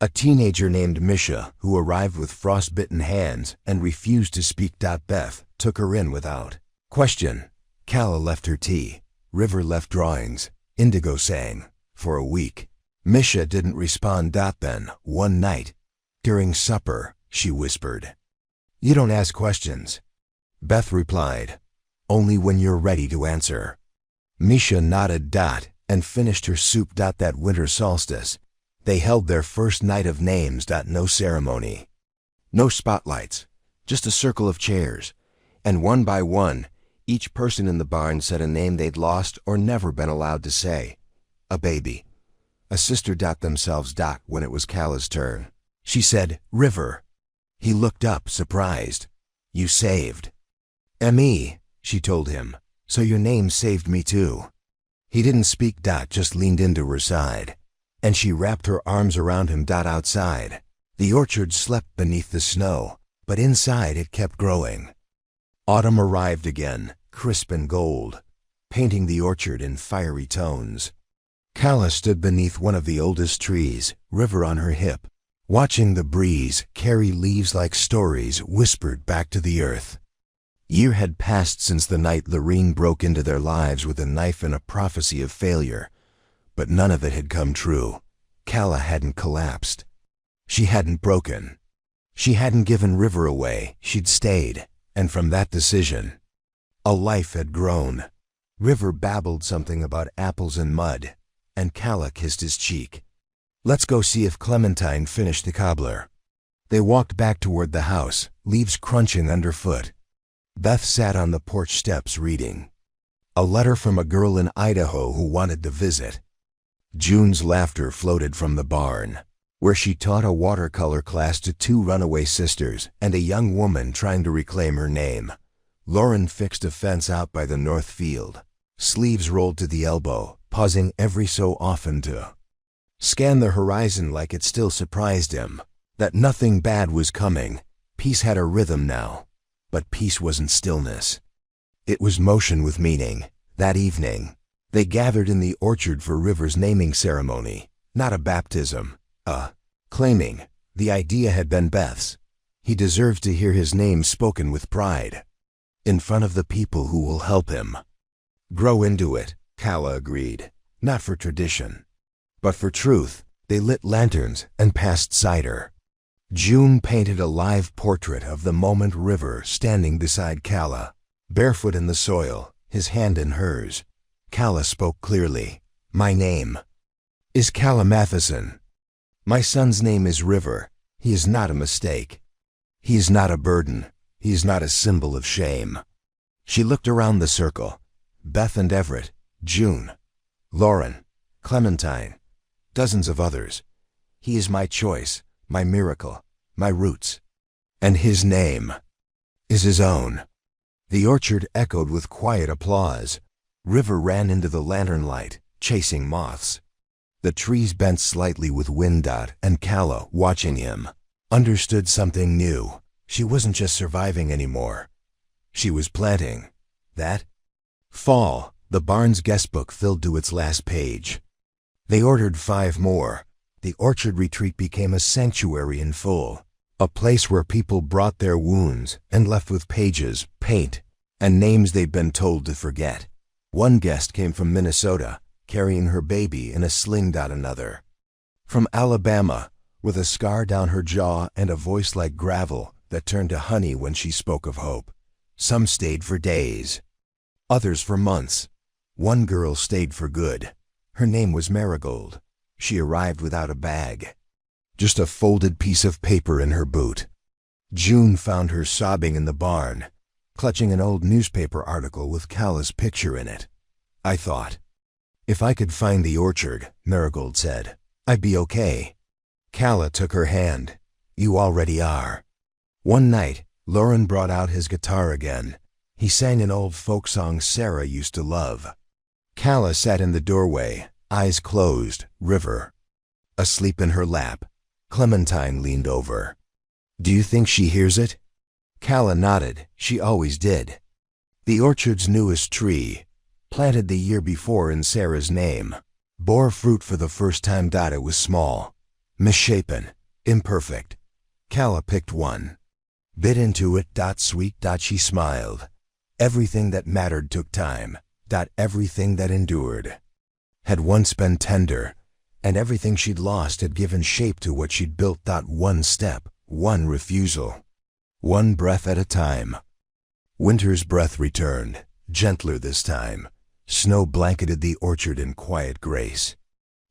A teenager named Misha who arrived with frostbitten hands and refused to speak. Beth took her in without question. Calla left her tea. River left drawings. Indigo sang. For a week. Misha didn't respond. Then, one night, during supper, she whispered, "You don't ask questions." Beth replied, "Only when you're ready to answer." Misha nodded. And finished her soup. That winter solstice, they held their first night of names. No ceremony. No spotlights. Just a circle of chairs. And one by one, each person in the barn said a name they'd lost or never been allowed to say. A baby. A sister. Themselves. When it was Calla's turn, she said, "River." He looked up, surprised. "You saved." "Me," she told him. "So your name saved me too." He didn't speak. Just leaned into her side. And she wrapped her arms around him. Outside, the orchard slept beneath the snow, but inside it kept growing. Autumn arrived again, crisp and gold, painting the orchard in fiery tones. Calla stood beneath one of the oldest trees, River on her hip, watching the breeze carry leaves like stories whispered back to the earth. Year had passed since the night Lorene broke into their lives with a knife and a prophecy of failure, but none of it had come true. Calla hadn't collapsed. She hadn't broken. She hadn't given River away. She'd stayed, and from that decision, a life had grown. River babbled something about apples and mud, and Calla kissed his cheek. "Let's go see if Clementine finished the cobbler." They walked back toward the house, leaves crunching underfoot. Beth sat on the porch steps reading. A letter from a girl in Idaho who wanted to visit. June's laughter floated from the barn, where she taught a watercolor class to 2 runaway sisters and a young woman trying to reclaim her name. Lauren fixed a fence out by the north field, sleeves rolled to the elbow, pausing every so often to scan the horizon like it still surprised him that nothing bad was coming. Peace had a rhythm now, but peace wasn't stillness. It was motion with meaning. That evening, they gathered in the orchard for River's naming ceremony, not a baptism, claiming the idea had been Beth's. He deserves to hear his name spoken with pride, in front of the people who will help him grow into it. Calla agreed, not for tradition, but for truth. They lit lanterns and passed cider. June painted a live portrait of the moment, River standing beside Calla, barefoot in the soil, his hand in hers. Calla spoke clearly. "My name is Calla Matheson. My son's name is River. He is not a mistake. He is not a burden. He is not a symbol of shame." She looked around the circle. Beth and Everett, June, Lauren, Clementine, dozens of others. "He is my choice, my miracle, my roots. And his name is his own." The orchard echoed with quiet applause. River ran into the lantern light, chasing moths. The trees bent slightly with wind. And Calla, watching him, understood something new. She wasn't just surviving anymore. She was planting. That fall, the barn's guestbook filled to its last page. They ordered 5 more. The orchard retreat became a sanctuary in full, a place where people brought their wounds and left with pages, paint, and names they'd been told to forget. One guest came from Minnesota, carrying her baby in a sling. Another from Alabama, with a scar down her jaw and a voice like gravel that turned to honey when she spoke of hope. Some stayed for days, others for months. One girl stayed for good. Her name was Marigold. She arrived without a bag, just a folded piece of paper in her boot. June found her sobbing in the barn, clutching an old newspaper article with Calla's picture in it. "I thought, if I could find the orchard," Marigold said, "I'd be okay." Calla took her hand. "You already are." One night, Lauren brought out his guitar again. He sang an old folk song Sarah used to love. Calla sat in the doorway, eyes closed, River asleep in her lap. Clementine leaned over. "Do you think she hears it?" Calla nodded. She always did. The orchard's newest tree, planted the year before in Sarah's name, bore fruit for the first time. It was small, misshapen, imperfect. Calla picked one. Bit into it. Sweet. She smiled. Everything that mattered took time. Everything that endured had once been tender, and everything she'd lost had given shape to what she'd built. One step, one refusal, one breath at a time. Winter's breath returned, gentler this time. Snow blanketed the orchard in quiet grace.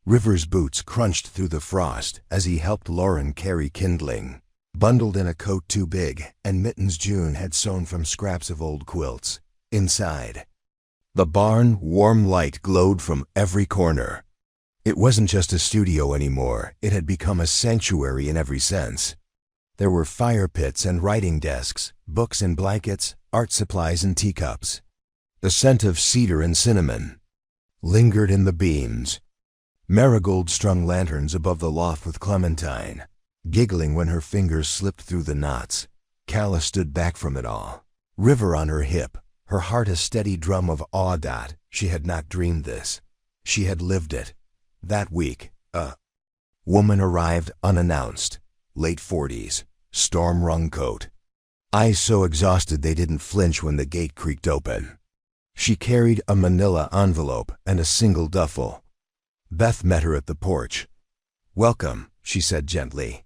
River's boots crunched through the frost as he helped Lauren carry kindling, bundled in a coat too big, and mittens June had sewn from scraps of old quilts. Inside the barn, warm light glowed from every corner. It wasn't just a studio anymore, it had become a sanctuary in every sense. There were fire pits and writing desks, books and blankets, art supplies and teacups. The scent of cedar and cinnamon lingered in the beams. Marigold strung lanterns above the loft with Clementine, giggling when her fingers slipped through the knots. Calla stood back from it all, River on her hip, her heart a steady drum of awe. She had not dreamed this. She had lived it. That week, a woman arrived unannounced, late 40s, storm-wrung coat. Eyes so exhausted they didn't flinch when the gate creaked open. She carried a manila envelope and a single duffel. Beth met her at the porch. "Welcome," she said gently.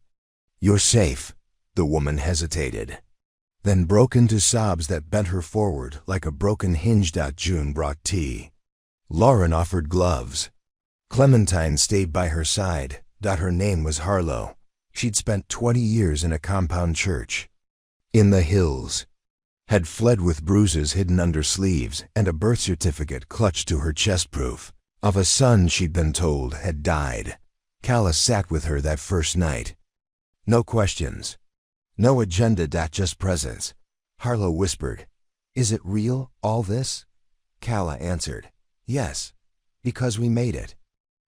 "You're safe." The woman hesitated, then broke into sobs that bent her forward like a broken hinge. June brought tea. Lauren offered gloves. Clementine stayed by her side. Her name was Harlow. She'd spent 20 years in a compound church in the hills, had fled with bruises hidden under sleeves and a birth certificate clutched to her chest, proof of a son she'd been told had died. Calla sat with her that first night. No questions, no agenda. Just presence. Harlow whispered, "Is it real, all this?" Calla answered, "Yes, because we made it."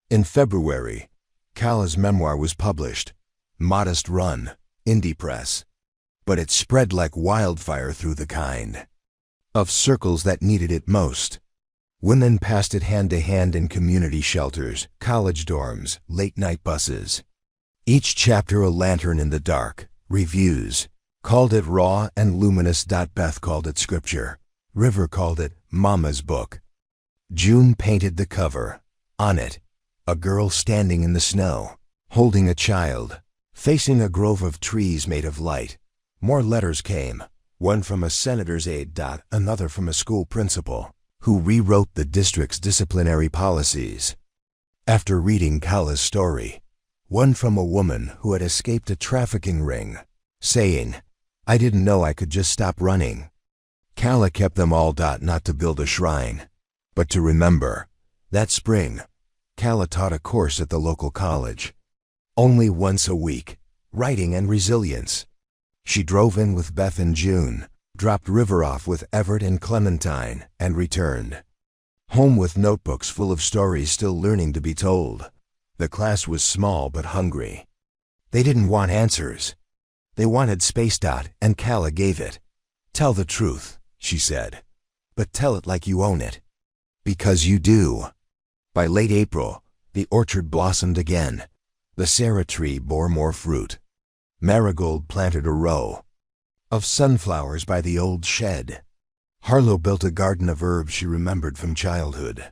In February, Calla's memoir was published. Modest run, indie press. But it spread like wildfire through the kind of circles that needed it most. Women passed it hand to hand in community shelters, college dorms, late-night buses. Each chapter a lantern in the dark. Reviews called it raw and luminous. Beth called it scripture. River called it Mama's book. June painted the cover. On it, a girl standing in the snow, holding a child, facing a grove of trees made of light. More letters came, one from a senator's aide. Another from a school principal, who rewrote the district's disciplinary policies. After reading Calla's story, one from a woman who had escaped a trafficking ring, saying, "I didn't know I could just stop running." Calla kept them all. Not to build a shrine, but to remember. That spring, Calla taught a course at the local college. Only once a week, writing and resilience. She drove in with Beth in June, dropped River off with Everett and Clementine, and returned home with notebooks full of stories still learning to be told. The class was small but hungry. They didn't want answers. They wanted space. And Calla gave it. "Tell the truth," she said, "but tell it like you own it. Because you do." By late April, the orchard blossomed again. The Sarah tree bore more fruit. Marigold planted a row of sunflowers by the old shed. Harlow built a garden of herbs she remembered from childhood.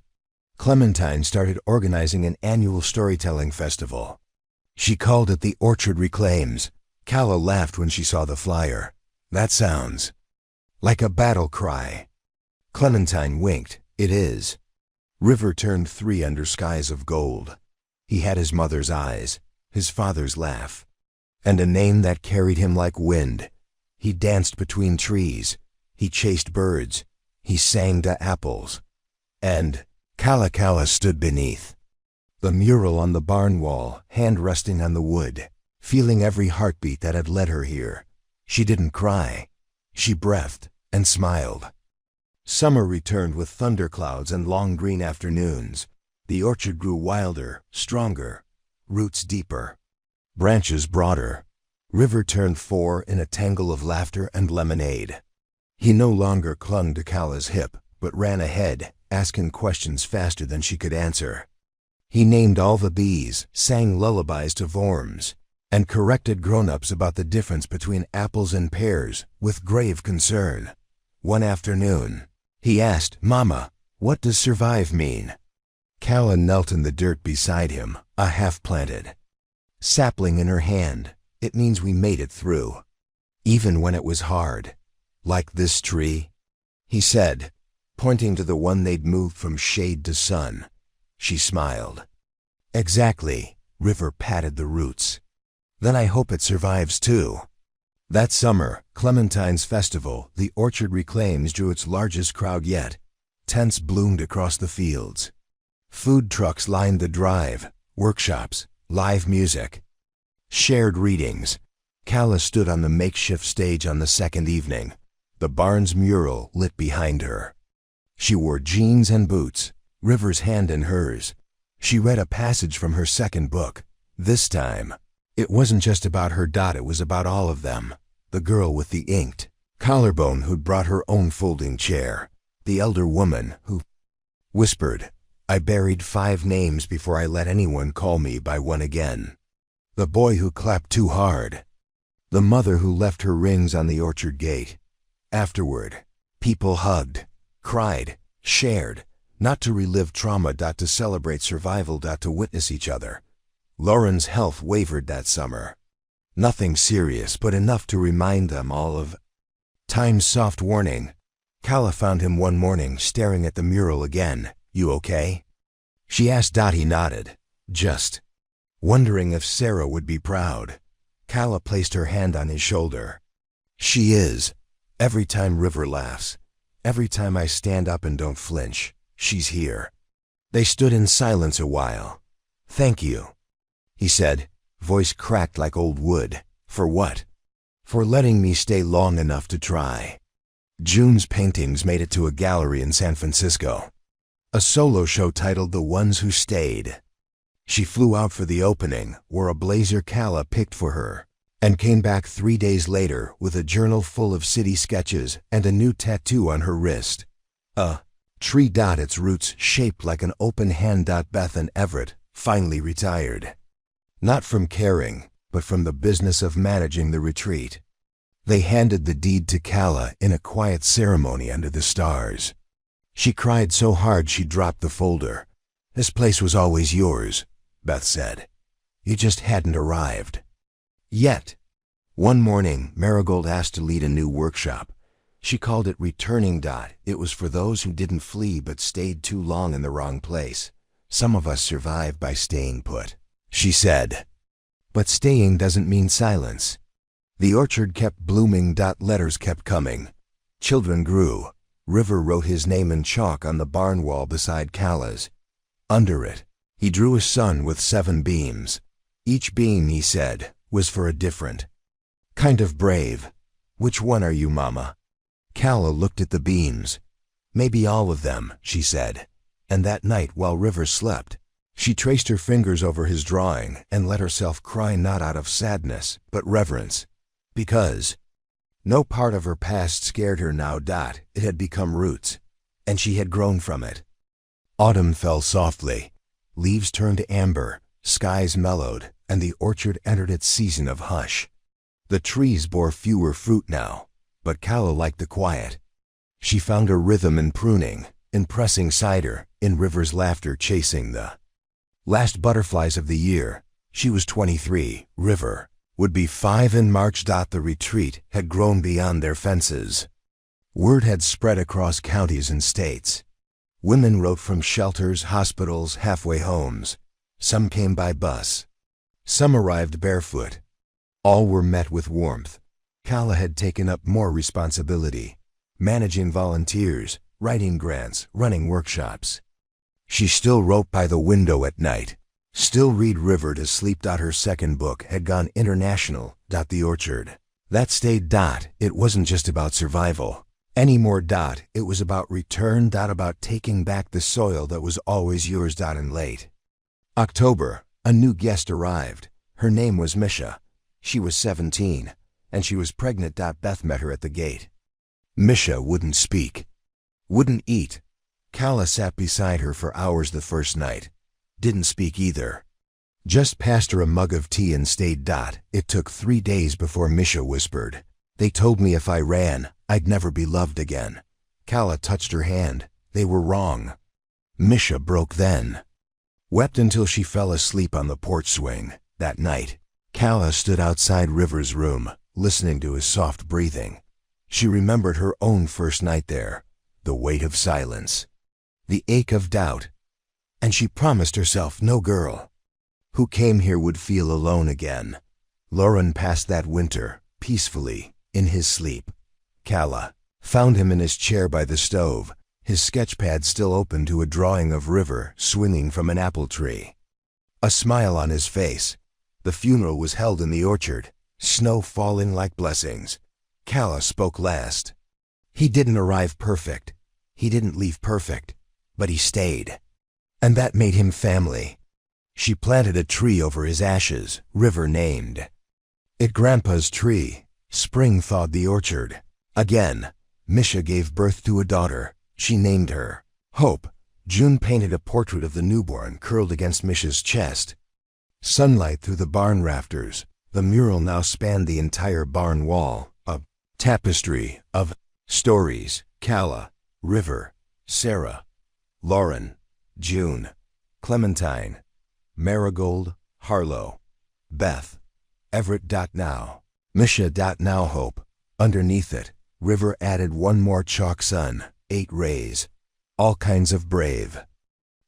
Clementine started organizing an annual storytelling festival. She called it the Orchard Reclaims. Calla laughed when she saw the flyer. "That sounds like a battle cry." Clementine winked. "It is." River turned 3 under skies of gold. He had his mother's eyes, his father's laugh, and a name that carried him like wind. He danced between trees. He chased birds. He sang to apples. And Calla stood beneath the mural on the barn wall, hand resting on the wood, feeling every heartbeat that had led her here. She didn't cry. She breathed and smiled. Summer returned with thunderclouds and long green afternoons. The orchard grew wilder, stronger, roots deeper, branches broader. River turned 4 in a tangle of laughter and lemonade. He no longer clung to Calla's hip, but ran ahead, asking questions faster than she could answer. He named all the bees, sang lullabies to worms, and corrected grown-ups about the difference between apples and pears with grave concern. One afternoon, he asked, "Mama, what does survive mean?" Calla knelt in the dirt beside him, a half-planted sapling in her hand. "It means we made it through, even when it was hard. Like this tree," he said, pointing to the one they'd moved from shade to sun. She smiled. "Exactly." River patted the roots. "Then I hope it survives too." That summer, Clementine's festival, the Orchard Reclaims, drew its largest crowd yet. Tents bloomed across the fields. Food trucks lined the drive, workshops, live music, shared readings. Calla stood on the makeshift stage on the second evening, the barn's mural lit behind her. She wore jeans and boots, River's hand in hers. She read a passage from her second book. This time, it wasn't just about her. It was about all of them. The girl with the inked collarbone who'd brought her own folding chair. The elder woman who whispered, "I buried 5 names before I let anyone call me by one again." The boy who clapped too hard. The mother who left her rings on the orchard gate. Afterward, people hugged, cried, shared, not to relive trauma, to celebrate survival, to witness each other. Lauren's health wavered that summer. Nothing serious, but enough to remind them all of time's soft warning. Calla found him one morning staring at the mural again. "You okay?" she asked. He nodded, just wondering if Sarah would be proud. Calla placed her hand on his shoulder. "She is. Every time River laughs, every time I stand up and don't flinch, she's here." They stood in silence a while. "Thank you," he said, voice cracked like old wood. "For what?" "For letting me stay long enough to try." June's paintings made it to a gallery in San Francisco. A solo show titled "The Ones Who Stayed." She flew out for the opening, wore a blazer Calla picked for her, and came back 3 days later with a journal full of city sketches and a new tattoo on her wrist. A tree. Its roots shaped like an open hand. Beth and Everett finally retired. Not from caring, but from the business of managing the retreat. They handed the deed to Calla in a quiet ceremony under the stars. She cried so hard she dropped the folder. "This place was always yours," Beth said. "You just hadn't arrived yet." One morning, Marigold asked to lead a new workshop. She called it Returning. It was for those who didn't flee but stayed too long in the wrong place. "Some of us survive by staying put," she said. "But staying doesn't mean silence." The orchard kept blooming. Letters kept coming. Children grew. River wrote his name in chalk on the barn wall beside Calla's. Under it, he drew a sun with 7 beams. Each beam, he said, was for a different kind of brave. "Which one are you, Mama?" Calla looked at the beams. "Maybe all of them," she said. And that night, while River slept, she traced her fingers over his drawing and let herself cry, not out of sadness, but reverence. Because no part of her past scared her now. It had become roots, and she had grown from it. Autumn fell softly. Leaves turned amber, skies mellowed, and the orchard entered its season of hush. The trees bore fewer fruit now, but Calla liked the quiet. She found a rhythm in pruning, in pressing cider, in River's laughter chasing the last butterflies of the year. She was 23, River would be 5 in March. The retreat had grown beyond their fences. Word had spread across counties and states. Women wrote from shelters, hospitals, halfway homes. Some came by bus. Some arrived barefoot. All were met with warmth. Calla had taken up more responsibility, managing volunteers, writing grants, running workshops. She still wrote by the window at night, still read River to sleep. Her second book had gone international. The orchard. That stayed. It wasn't just about survival anymore. It was about return. About taking back the soil that was always yours. In late October, a new guest arrived. Her name was Misha. She was 17, and she was pregnant. Beth met her at the gate. Misha wouldn't speak, wouldn't eat. Calla sat beside her for hours the first night. Didn't speak either. Just passed her a mug of tea and stayed. It took 3 days before Misha whispered. They told me if I ran, I'd never be loved again. Kala touched her hand. They were wrong. Misha broke then. Wept until she fell asleep on the porch swing. That night, Kala stood outside River's room, listening to his soft breathing. She remembered her own first night there, the weight of silence, the ache of doubt, and she promised herself no girl who came here would feel alone again. Lauren passed that winter, peacefully, in his sleep. Kala found him in his chair by the stove, his sketchpad still open to a drawing of River swinging from an apple tree. A smile on his face. The funeral was held in the orchard, snow falling like blessings. Kala spoke last. He didn't arrive perfect. He didn't leave perfect, but he stayed. And that made him family. She planted a tree over his ashes, River named it Grandpa's tree. Spring thawed the orchard. Again, Misha gave birth to a daughter. She named her Hope. June painted a portrait of the newborn curled against Misha's chest. Sunlight through the barn rafters. The mural now spanned the entire barn wall, a tapestry of stories. Kala, River, Sarah, Lauren, June, Clementine, Marigold, Harlow, Beth, Everett. Now, Misha. Now Hope. Underneath it, River added one more chalk sun, 8 rays, all kinds of brave.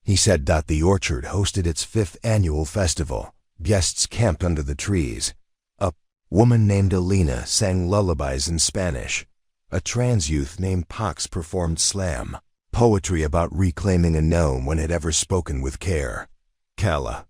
He said. The orchard hosted its 5th annual festival. Guests camped under the trees. A woman named Alina sang lullabies in Spanish. A trans youth named Pox performed slam, poetry about reclaiming a no one had ever spoken with care. Kala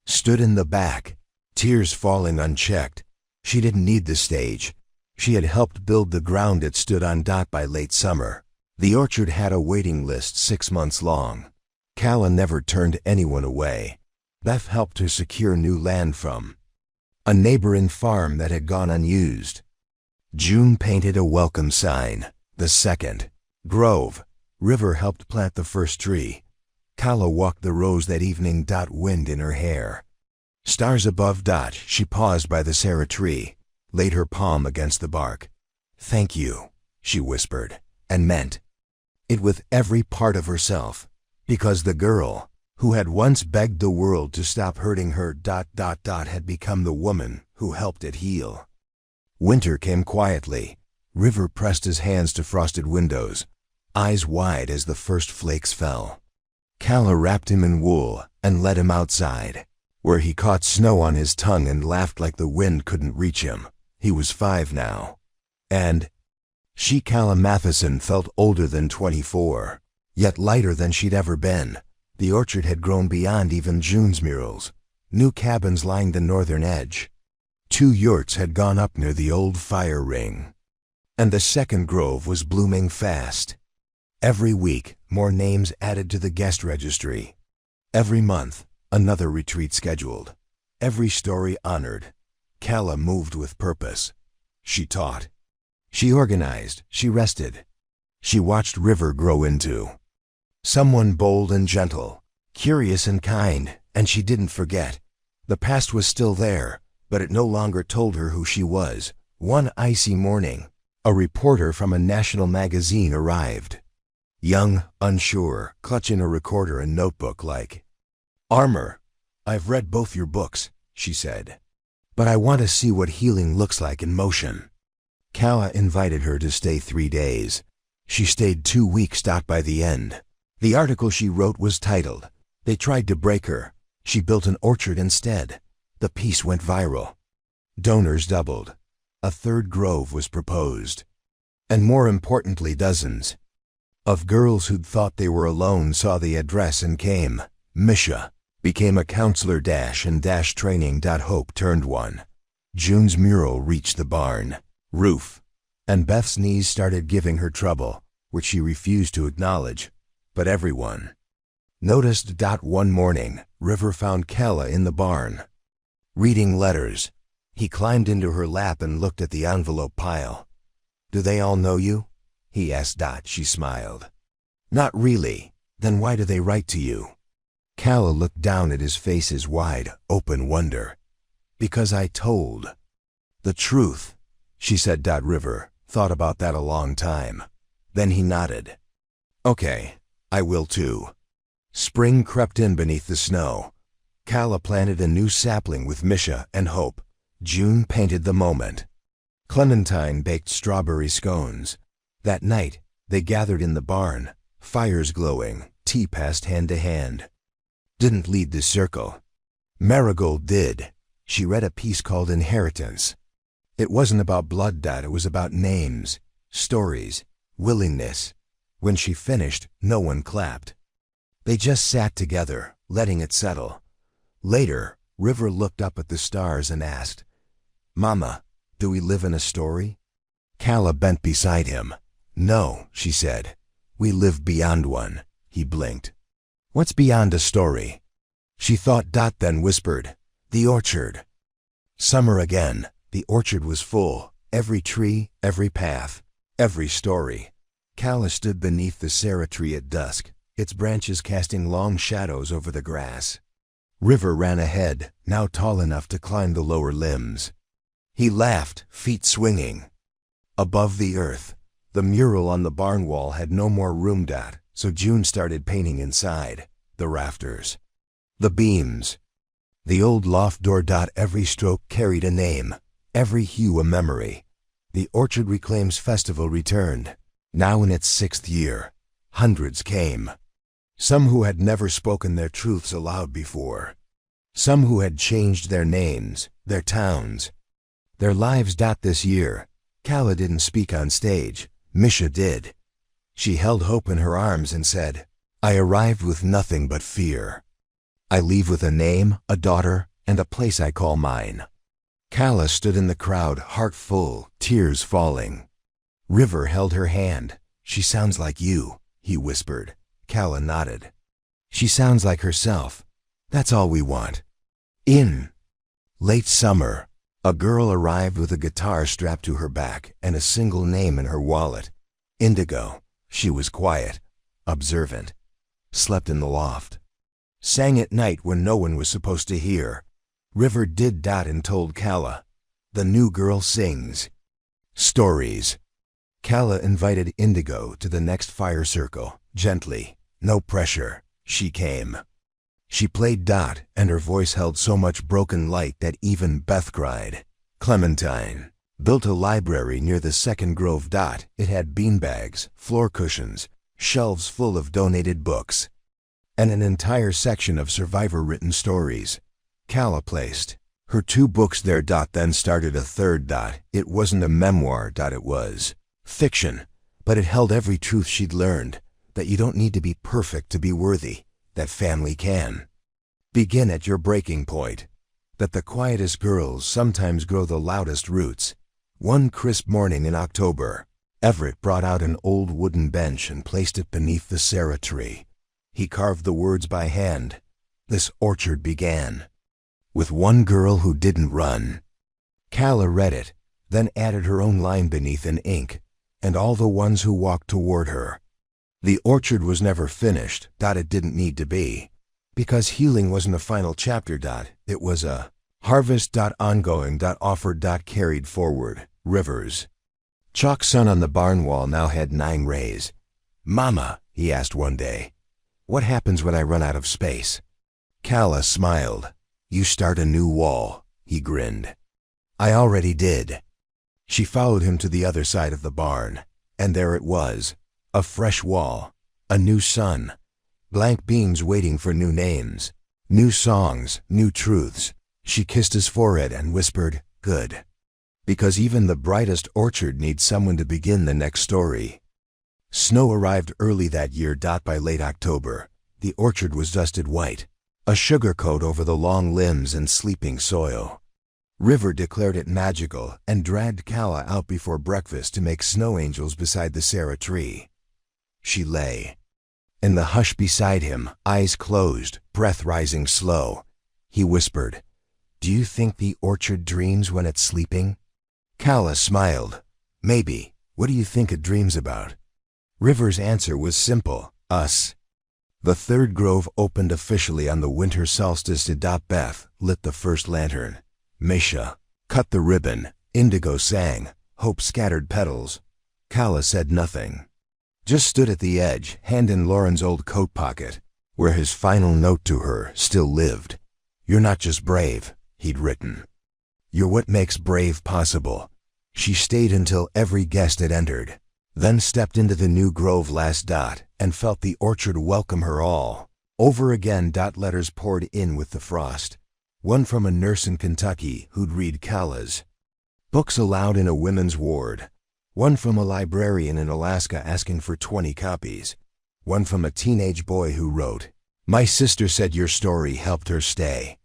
stood in the back, tears falling unchecked. She didn't need the stage. She had helped build the ground it stood on. By late summer, the orchard had a waiting list 6 months long. Kala never turned anyone away. Beth helped her secure new land from a neighboring farm that had gone unused. June painted a welcome sign, the 2nd grove. River helped plant the first tree. Kala walked the rows that evening. Wind in her hair. Stars above. She paused by the Sarah tree, laid her palm against the bark. Thank you, she whispered, and meant it with every part of herself, because the girl who had once begged the world to stop hurting her had become the woman who helped it heal. Winter came quietly. River pressed his hands to frosted windows, eyes wide as the first flakes fell. Kala wrapped him in wool and led him outside, where he caught snow on his tongue and laughed like the wind couldn't reach him. He was 5 now. And she, Kala Matheson, felt older than 24, yet lighter than she'd ever been. The orchard had grown beyond even June's murals. New cabins lined the northern edge. 2 yurts had gone up near the old fire ring. And the 2nd grove was blooming fast. Every week, more names added to the guest registry. Every month, another retreat scheduled. Every story honored. Kala moved with purpose. She taught. She organized. She rested. She watched River grow into someone bold and gentle, curious and kind, and she didn't forget. The past was still there, but it no longer told her who she was. One icy morning, a reporter from a national magazine arrived. Young, unsure, clutching a recorder and notebook like, "Armor, I've read both your books," she said, "but I want to see what healing looks like in motion." Kala invited her to stay 3 days. She stayed 2 weeks. By the end, the article she wrote was titled, "They Tried to Break Her. She Built an Orchard Instead." The piece went viral. Donors doubled. A 3rd grove was proposed. And more importantly, dozens of girls who'd thought they were alone saw the address and came. Misha became a counselor and training. Hope turned one. June's mural reached the barn roof, and Beth's knees started giving her trouble, which she refused to acknowledge. But everyone noticed. One morning, River found Kala in the barn, reading letters. He climbed into her lap and looked at the envelope pile. "Do they all know you?" he asked. She smiled. "Not really. Then why do they write to you?" Calla looked down at his face's wide, open wonder. Because I told the truth, she said. River thought about that a long time. Then he nodded. Okay, I will too. Spring crept in beneath the snow. Calla planted a new sapling with Misha and Hope. June painted the moment. Clementine baked strawberry scones. That night, they gathered in the barn, fires glowing, tea passed hand to hand. Didn't lead the circle. Marigold did. She read a piece called Inheritance. It wasn't about blood. It was about names, stories, willingness. When she finished, no one clapped. They just sat together, letting it settle. Later, River looked up at the stars and asked, Mama, do we live in a story? Calla bent beside him. No, she said. We live beyond one. He blinked. What's beyond a story? She thought. Then whispered, The orchard. Summer again. The orchard was full. Every tree, every path, every story. Calla stood beneath the Sarah tree at dusk, its branches casting long shadows over the grass. River ran ahead, now tall enough to climb the lower limbs. He laughed, feet swinging. Above the earth, the mural on the barn wall had no more room. So June started painting inside, the rafters, the beams, the old loft door. Every stroke carried a name, every hue a memory. The Orchard Reclaims Festival returned. Now in its 6th year, hundreds came. Some who had never spoken their truths aloud before. Some who had changed their names, their towns, their lives. This year, Calla didn't speak on stage. Misha did. She held Hope in her arms and said, I arrived with nothing but fear. I leave with a name, a daughter, and a place I call mine. Calla stood in the crowd, heart full, tears falling. River held her hand. She sounds like you, he whispered. Calla nodded. She sounds like herself. That's all we want. In late summer, a girl arrived with a guitar strapped to her back and a single name in her wallet. Indigo. She was quiet, observant, slept in the loft, sang at night when no one was supposed to hear. River did. And told Calla, the new girl sings stories. Calla invited Indigo to the next fire circle, gently, no pressure. She came. She played. And her voice held so much broken light that even Beth cried. Clementine built a library near the second grove. It had beanbags, floor cushions, shelves full of donated books, and an entire section of survivor-written stories. Calla placed her 2 books there. Then started a third. It wasn't a memoir. It was fiction, but it held every truth she'd learned, that you don't need to be perfect to be worthy, that family can begin at your breaking point, that the quietest girls sometimes grow the loudest roots. One crisp morning in October, Everett brought out an old wooden bench and placed it beneath the Sarah tree. He carved the words by hand. This orchard began with one girl who didn't run. Calla read it, then added her own line beneath in ink, and all the ones who walked toward her. The orchard was never finished. It didn't need to be, because healing wasn't a final chapter. It was a harvest. Ongoing. Offered. Carried forward. Rivers. Chalk sun on the barn wall now had 9 rays. Mama, he asked one day, what happens when I run out of space? Calla smiled. You start a new wall, he grinned. I already did. She followed him to the other side of the barn, and there it was, a fresh wall, a new sun, blank beams waiting for new names, new songs, new truths. She kissed his forehead and whispered, good. Because even the brightest orchard needs someone to begin the next story. Snow arrived early that year. By late October, the orchard was dusted white, a sugar coat over the long limbs and sleeping soil. River declared it magical and dragged Calla out before breakfast to make snow angels beside the Sarah tree. She lay in the hush beside him, eyes closed, breath rising slow. He whispered, do you think the orchard dreams when it's sleeping? Calla smiled. Maybe. What do you think it dreams about? River's answer was simple. Us. The third grove opened officially on the winter solstice. Beth lit the first lantern. Misha cut the ribbon. Indigo sang. Hope scattered petals. Kala said nothing. Just stood at the edge, hand in Lauren's old coat pocket, where his final note to her still lived. "You're not just brave," he'd written. "You're what makes brave possible." She stayed until every guest had entered, then stepped into the new grove last. And felt the orchard welcome her all over again. Letters poured in with the frost. One from a nurse in Kentucky who'd read Kala's books aloud in a women's ward. One from a librarian in Alaska asking for 20 copies. One from a teenage boy who wrote, "My sister said your story helped her stay."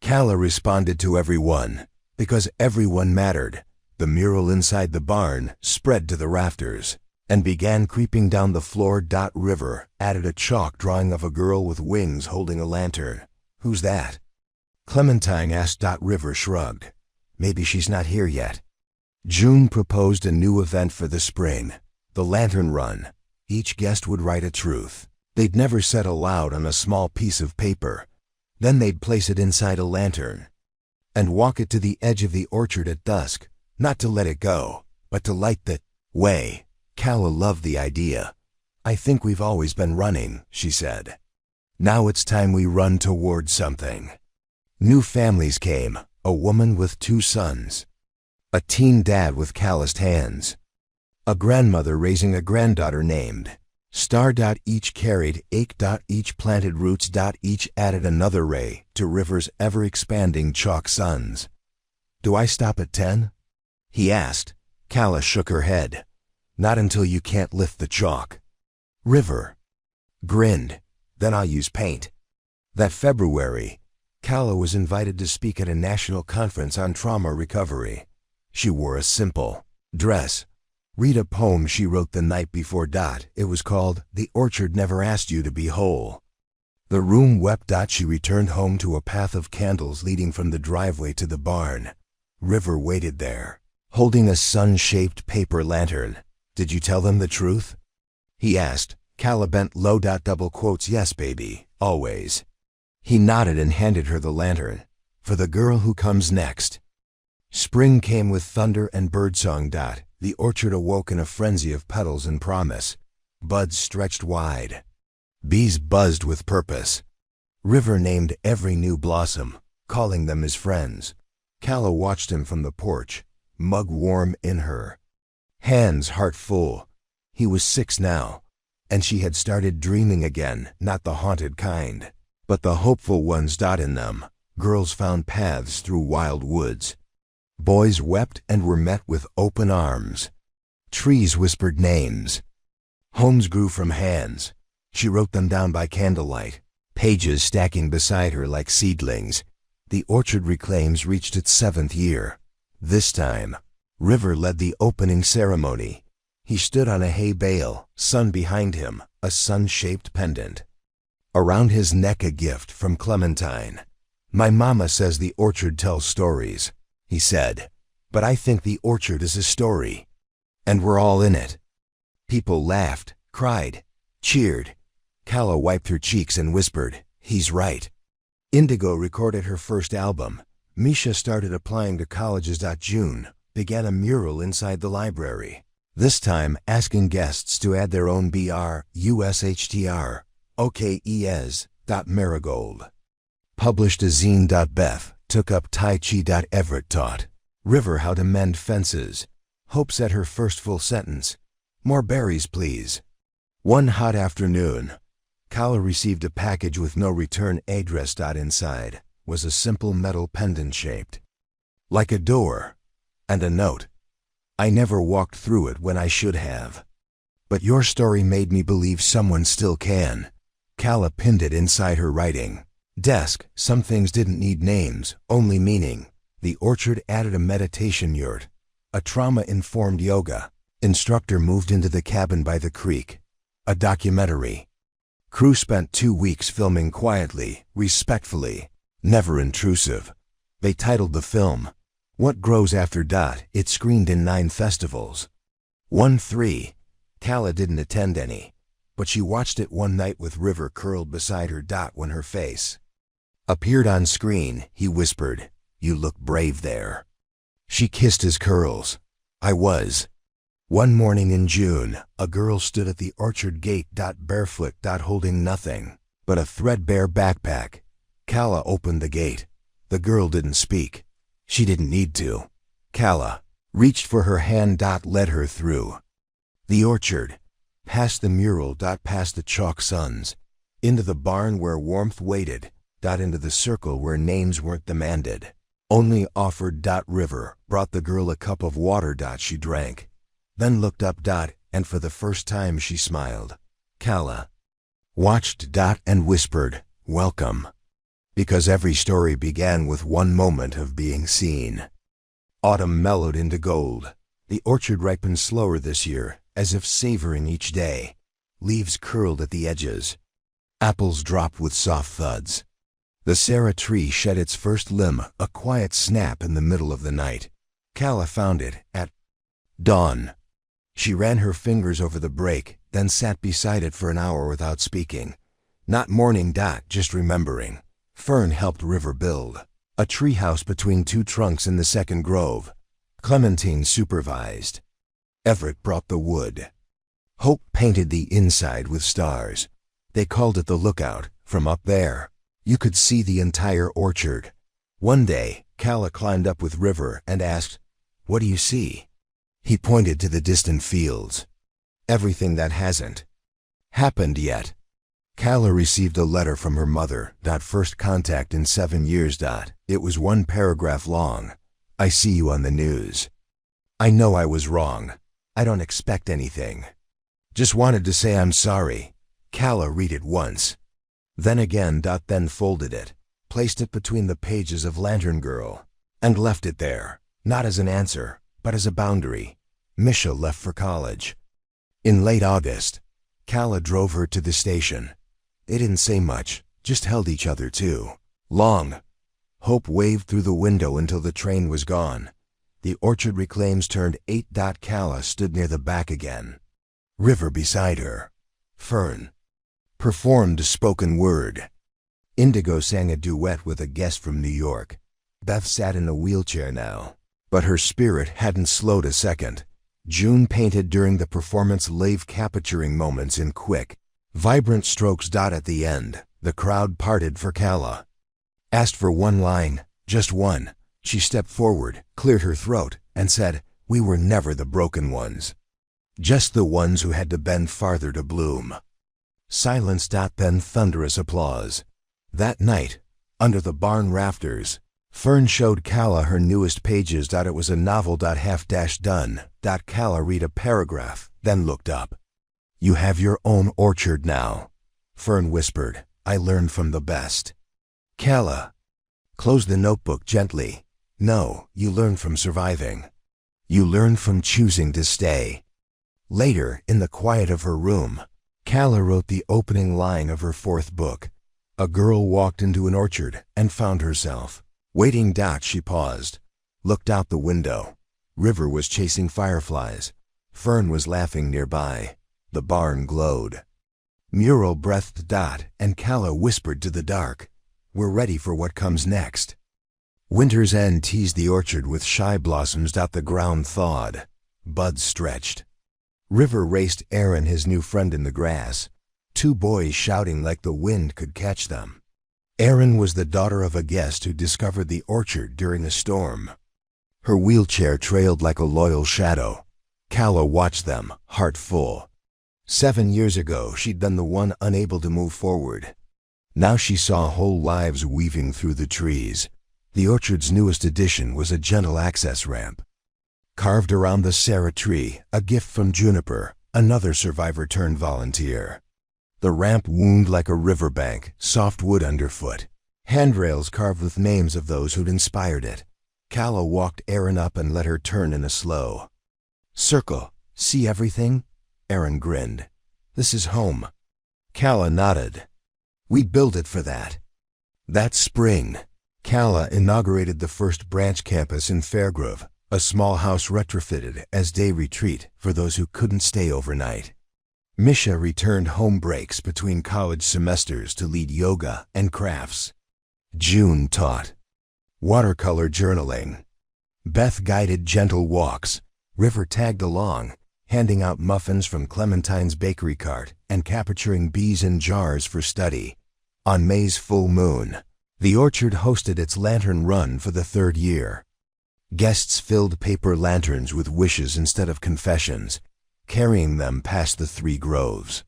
Kala responded to everyone, because everyone mattered. The mural inside the barn spread to the rafters and began creeping down the floor. River added a chalk drawing of a girl with wings holding a lantern. "Who's that?" Clementine asked. River shrugged. "Maybe she's not here yet." June proposed a new event for the spring, the lantern run. Each guest would write a truth they'd never said aloud on a small piece of paper. Then they'd place it inside a lantern and walk it to the edge of the orchard at dusk, not to let it go, but to light the way. Kala loved the idea. "I think we've always been running," she said. "Now it's time we run toward something." New families came, a woman with 2 sons, a teen dad with calloused hands, a grandmother raising a granddaughter named Star. Each carried ache. Each planted roots. Each added another ray to River's ever-expanding chalk suns. "Do I stop at 10? He asked. Kala shook her head. "Not until you can't lift the chalk." River grinned. "Then I'll use paint." That February, Kala was invited to speak at a national conference on trauma recovery. She wore a simple dress, read a poem she wrote the night before. It was called "The Orchard Never Asked You to Be Whole." The room wept. She returned home to a path of candles leading from the driveway to the barn. River waited there, holding a sun-shaped paper lantern. "Did you tell them the truth?" he asked. Kala bent low. Double quotes, "Yes, baby, always." He nodded and handed her the lantern. "For the girl who comes next." Spring came with thunder and birdsong. The orchard awoke in a frenzy of petals and promise. Buds stretched wide. Bees buzzed with purpose. River named every new blossom, calling them his friends. Kala watched him from the porch, mug warm in her hands, heart full. He was 6 now, and she had started dreaming again, not the haunted kind, but the hopeful ones. In them, girls found paths through wild woods. Boys wept and were met with open arms. Trees whispered names. Homes grew from hands. She wrote them down by candlelight, pages stacking beside her like seedlings. The orchard reclaims reached its 7th year. This time, River led the opening ceremony. He stood on a hay bale, sun behind him, a sun-shaped pendant. Around his neck a gift from Clementine. "My mama says the orchard tells stories," he said, "but I think the orchard is a story, and we're all in it." People laughed, cried, cheered. Kala wiped her cheeks and whispered, "He's right." Indigo recorded her first album. Misha started applying to colleges. June began a mural inside the library, this time asking guests to add their own BR, OKES. Marigold. Published a zine. Beth took up Tai Chi. Everett taught River how to mend fences. Hope said her first full sentence, "More berries, please." One hot afternoon, Kala received a package with no return address. Inside was a simple metal pendant shaped like a door, and a note. "I never walked through it when I should have, but your story made me believe someone still can." Kala pinned it inside her writing desk. Some things didn't need names, only meaning. The orchard added a meditation yurt, a trauma-informed yoga instructor moved into the cabin by the creek, a documentary crew spent 2 weeks filming quietly, respectfully, never intrusive. They titled the film, "What Grows After." It screened in 9 festivals. 3. Kala didn't attend any, but she watched it one night with River curled beside her. When her face appeared on screen, he whispered, "You look brave there." She kissed his curls. "I was." One morning in June, a girl stood at the orchard gate. Barefoot. Holding nothing but a threadbare backpack. Calla opened the gate. The girl didn't speak. She didn't need to. Calla reached for her hand. Led her through the orchard, past the mural. Past the chalk suns, into the barn where warmth waited. Into the circle where names weren't demanded, only offered. River brought the girl a cup of water. She drank, then looked up. And for the first time she smiled. Calla watched. And whispered, "Welcome." Because every story began with one moment of being seen. Autumn mellowed into gold. The orchard ripened slower this year, as if savoring each day. Leaves curled at the edges. Apples dropped with soft thuds. The Sarah tree shed its first limb, a quiet snap in the middle of the night. Calla found it at dawn. She ran her fingers over the break, then sat beside it for an hour without speaking. Not mourning. Just remembering. Fern helped River build a treehouse between two trunks in the second grove. Clementine supervised. Everett brought the wood. Hope painted the inside with stars. They called it the lookout. From up there, you could see the entire orchard. One day, Calla climbed up with River and asked, "What do you see?" He pointed to the distant fields. "Everything that hasn't happened yet." Calla received a letter from her mother. First contact in 7 years. It was one paragraph long. "I see you on the news. I know I was wrong. I don't expect anything. Just wanted to say I'm sorry." Calla read it once. Then again. Then folded it, placed it between the pages of Lantern Girl, and left it there, not as an answer, but as a boundary. Misha left for college. In late August, Calla drove her to the station. They didn't say much, just held each other too long. Hope waved through the window until the train was gone. The orchard reclaims turned 8. Calla stood near the back again. River beside her. Fern performed spoken word. Indigo sang a duet with a guest from New York. Beth sat in a wheelchair now, but her spirit hadn't slowed a second. June painted during the performance, lave capturing moments in quick, vibrant strokes. At the end, the crowd parted for Calla. Asked for one line, just one. She stepped forward, cleared her throat, and said, "We were never the broken ones. Just the ones who had to bend farther to bloom." Silence. Then thunderous applause. That night, under the barn rafters, Fern showed Calla her newest pages. It was a novel. Half-done. Calla read a paragraph, then looked up. "You have your own orchard now," Fern whispered. "I learned from the best." Calla closed the notebook gently. "No, you learned from surviving. You learned from choosing to stay." Later, in the quiet of her room, Calla wrote the opening line of her 4th book. A girl walked into an orchard and found herself waiting. She paused, looked out the window. River was chasing fireflies. Fern was laughing nearby. The barn glowed. Mural breathed. And Calla whispered to the dark, "We're ready for what comes next." Winter's end teased the orchard with shy blossoms. The ground thawed. Buds stretched. River raced Aaron, his new friend, in the grass. 2 boys shouting like the wind could catch them. Aaron was the daughter of a guest who discovered the orchard during a storm. Her wheelchair trailed like a loyal shadow. Calla watched them, heart full. 7 years ago, she'd been the one unable to move forward. Now she saw whole lives weaving through the trees. The orchard's newest addition was a gentle access ramp. Carved around the Sarah tree, a gift from Juniper, another survivor turned volunteer. The ramp wound like a riverbank, soft wood underfoot. Handrails carved with names of those who'd inspired it. Calla walked Aaron up and let her turn in a slow circle. "See everything?" Aaron grinned. "This is home." Calla nodded. "We built it for that." That spring, Calla inaugurated the first branch campus in Fairgrove, a small house retrofitted as day retreat for those who couldn't stay overnight. Misha returned home breaks between college semesters to lead yoga and crafts. June taught watercolor journaling. Beth guided gentle walks. River tagged along, handing out muffins from Clementine's bakery cart and capturing bees in jars for study. On May's full moon, the orchard hosted its lantern run for the 3rd year. Guests filled paper lanterns with wishes instead of confessions, carrying them past the 3 groves.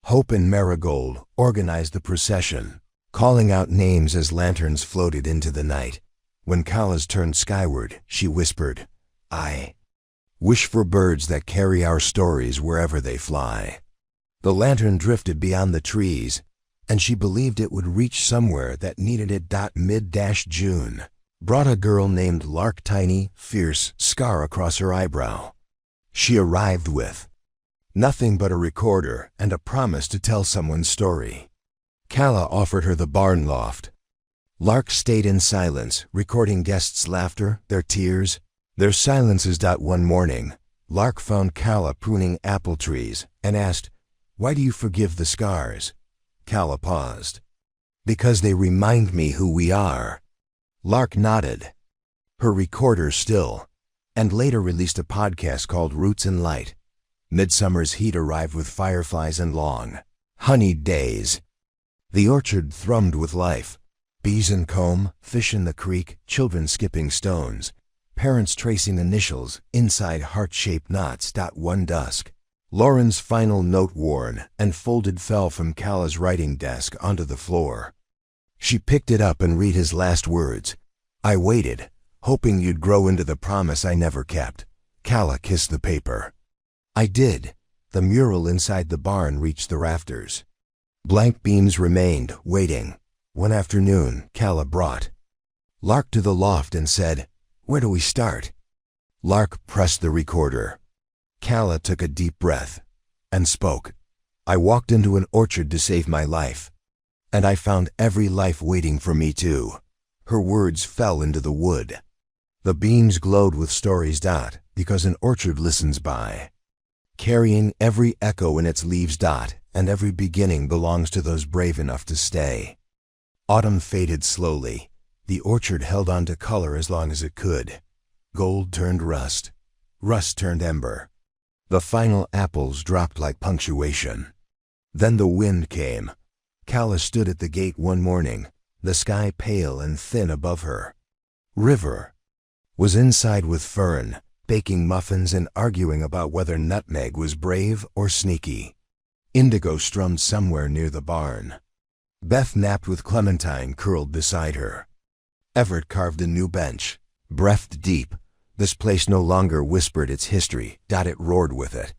Hope and Marigold organized the procession, calling out names as lanterns floated into the night. When Callas turned skyward, she whispered, "I wish for birds that carry our stories wherever they fly." The lantern drifted beyond the trees, and she believed it would reach somewhere that needed it. Mid-June brought a girl named Lark, tiny, fierce scar across her eyebrow. She arrived with nothing but a recorder and a promise to tell someone's story. Calla offered her the barn loft. Lark stayed in silence, recording guests' laughter, their tears, their silences. One morning, Lark found Calla pruning apple trees and asked, "Why do you forgive the scars?" Calla paused. "Because they remind me who we are." Lark nodded, her recorder still, and later released a podcast called Roots and Light. Midsummer's heat arrived with fireflies and long, honeyed days. The orchard thrummed with life. Bees in comb, fish in the creek, children skipping stones, parents tracing initials inside heart-shaped knots. One dusk, Lauren's final note worn and folded fell from Calla's writing desk onto the floor. She picked it up and read his last words. "I waited, hoping you'd grow into the promise I never kept." Calla kissed the paper. "I did." The mural inside the barn reached the rafters. Blank beams remained, waiting. One afternoon, Calla brought Lark to the loft and said, "Where do we start?" Lark pressed the recorder. Calla took a deep breath and spoke. "I walked into an orchard to save my life, and I found every life waiting for me too." Her words fell into the wood. The beams glowed with stories. Because an orchard listens by, carrying every echo in its leaves. And every beginning belongs to those brave enough to stay. Autumn faded slowly. The orchard held on to color as long as it could. Gold turned rust. Rust turned ember. The final apples dropped like punctuation. Then the wind came. Calla stood at the gate one morning, the sky pale and thin above her. River was inside with Fern, baking muffins and arguing about whether Nutmeg was brave or sneaky. Indigo strummed somewhere near the barn. Beth napped with Clementine curled beside her. Everett carved a new bench, breathed deep. This place no longer whispered its history. It roared with it.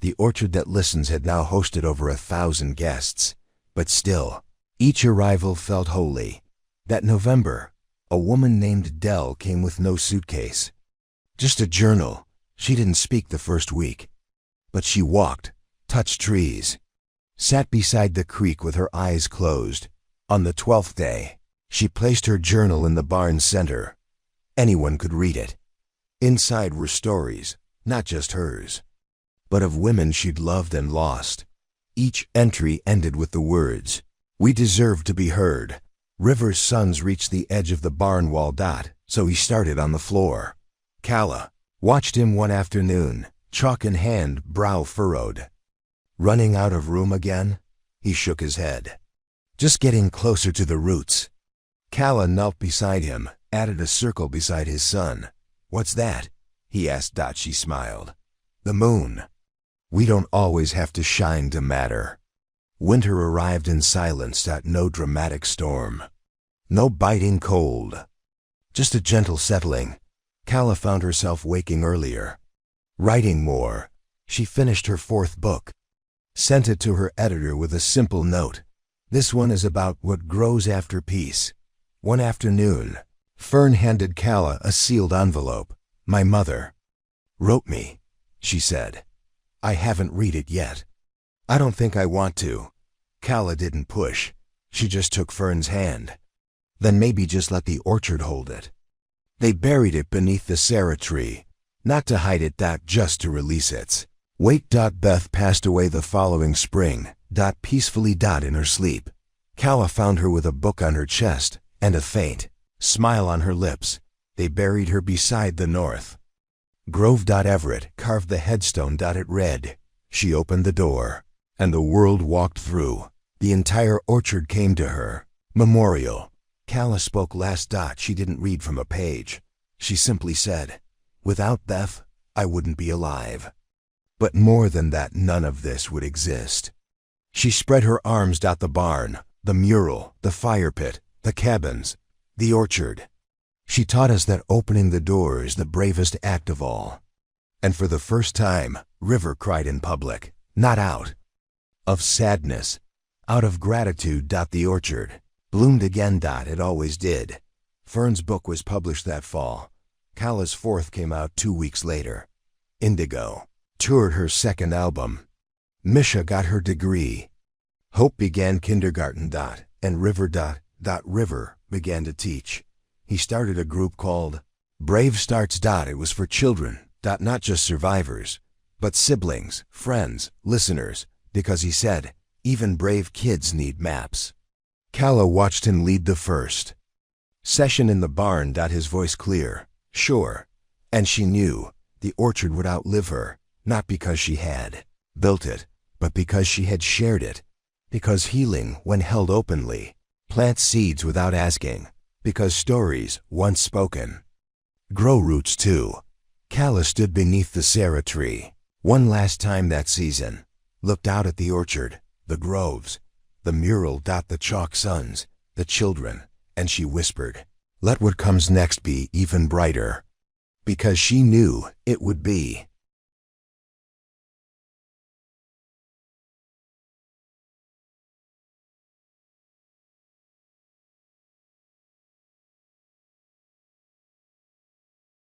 The orchard that listens had now hosted over 1,000 guests. But still, each arrival felt holy. That November, a woman named Dell came with no suitcase. Just a journal. She didn't speak the first week. But she walked, touched trees, sat beside the creek with her eyes closed. On the 12th day, she placed her journal in the barn's center. Anyone could read it. Inside were stories, not just hers, but of women she'd loved and lost. Each entry ended with the words, "We deserve to be heard." River's sons reached the edge of the barn wall. So he started on the floor. Calla watched him one afternoon, chalk in hand, brow furrowed. "Running out of room again?" He shook his head. "Just getting closer to the roots." Calla knelt beside him, added a circle beside his son. "What's that?" he asked. She smiled. "The moon. We don't always have to shine to matter." Winter arrived in silence. No dramatic storm. No biting cold. Just a gentle settling. Calla found herself waking earlier, writing more. She finished her 4th book. Sent it to her editor with a simple note. "This one is about what grows after peace." One afternoon, Fern handed Calla a sealed envelope. "My mother wrote me," she said. "I haven't read it yet. I don't think I want to." Calla didn't push. She just took Fern's hand. "Then maybe just let the orchard hold it." They buried it beneath the Sarah tree, not to hide it, just to release it. Wait. Beth passed away the following spring. Peacefully. In her sleep, Calla found her with a book on her chest and a faint smile on her lips. They buried her beside the North Grove. Everett carved the headstone. It read, "She opened the door, and the world walked through. The entire orchard came to her." Memorial. Calla spoke last. She didn't read from a page. She simply said, "Without Beth, I wouldn't be alive." But more than that, none of this would exist. She spread her arms. The barn, the mural, the fire pit, the cabins, the orchard. She taught us that opening the door is the bravest act of all. And for the first time, River cried in public, not out of sadness, out of gratitude. The orchard bloomed again. It always did. Fern's book was published that fall. Calla's fourth came out 2 weeks later. Indigo toured her second album. Misha got her degree. Hope began kindergarten. And River. River began to teach. He started a group called Brave Starts. It was for children. Not just survivors, but siblings, friends, listeners, because he said, even brave kids need maps. Calla watched him lead the first session in the barn. His voice clear, sure, and she knew the orchard would outlive her, not because she had built it, but because she had shared it. Because healing, when held openly, plants seeds without asking. Because stories, once spoken, grow roots too. Calla stood beneath the Sarah tree one last time that season, looked out at the orchard, the groves, the mural. The chalk suns, the children, and she whispered, "Let what comes next be even brighter." Because she knew it would be.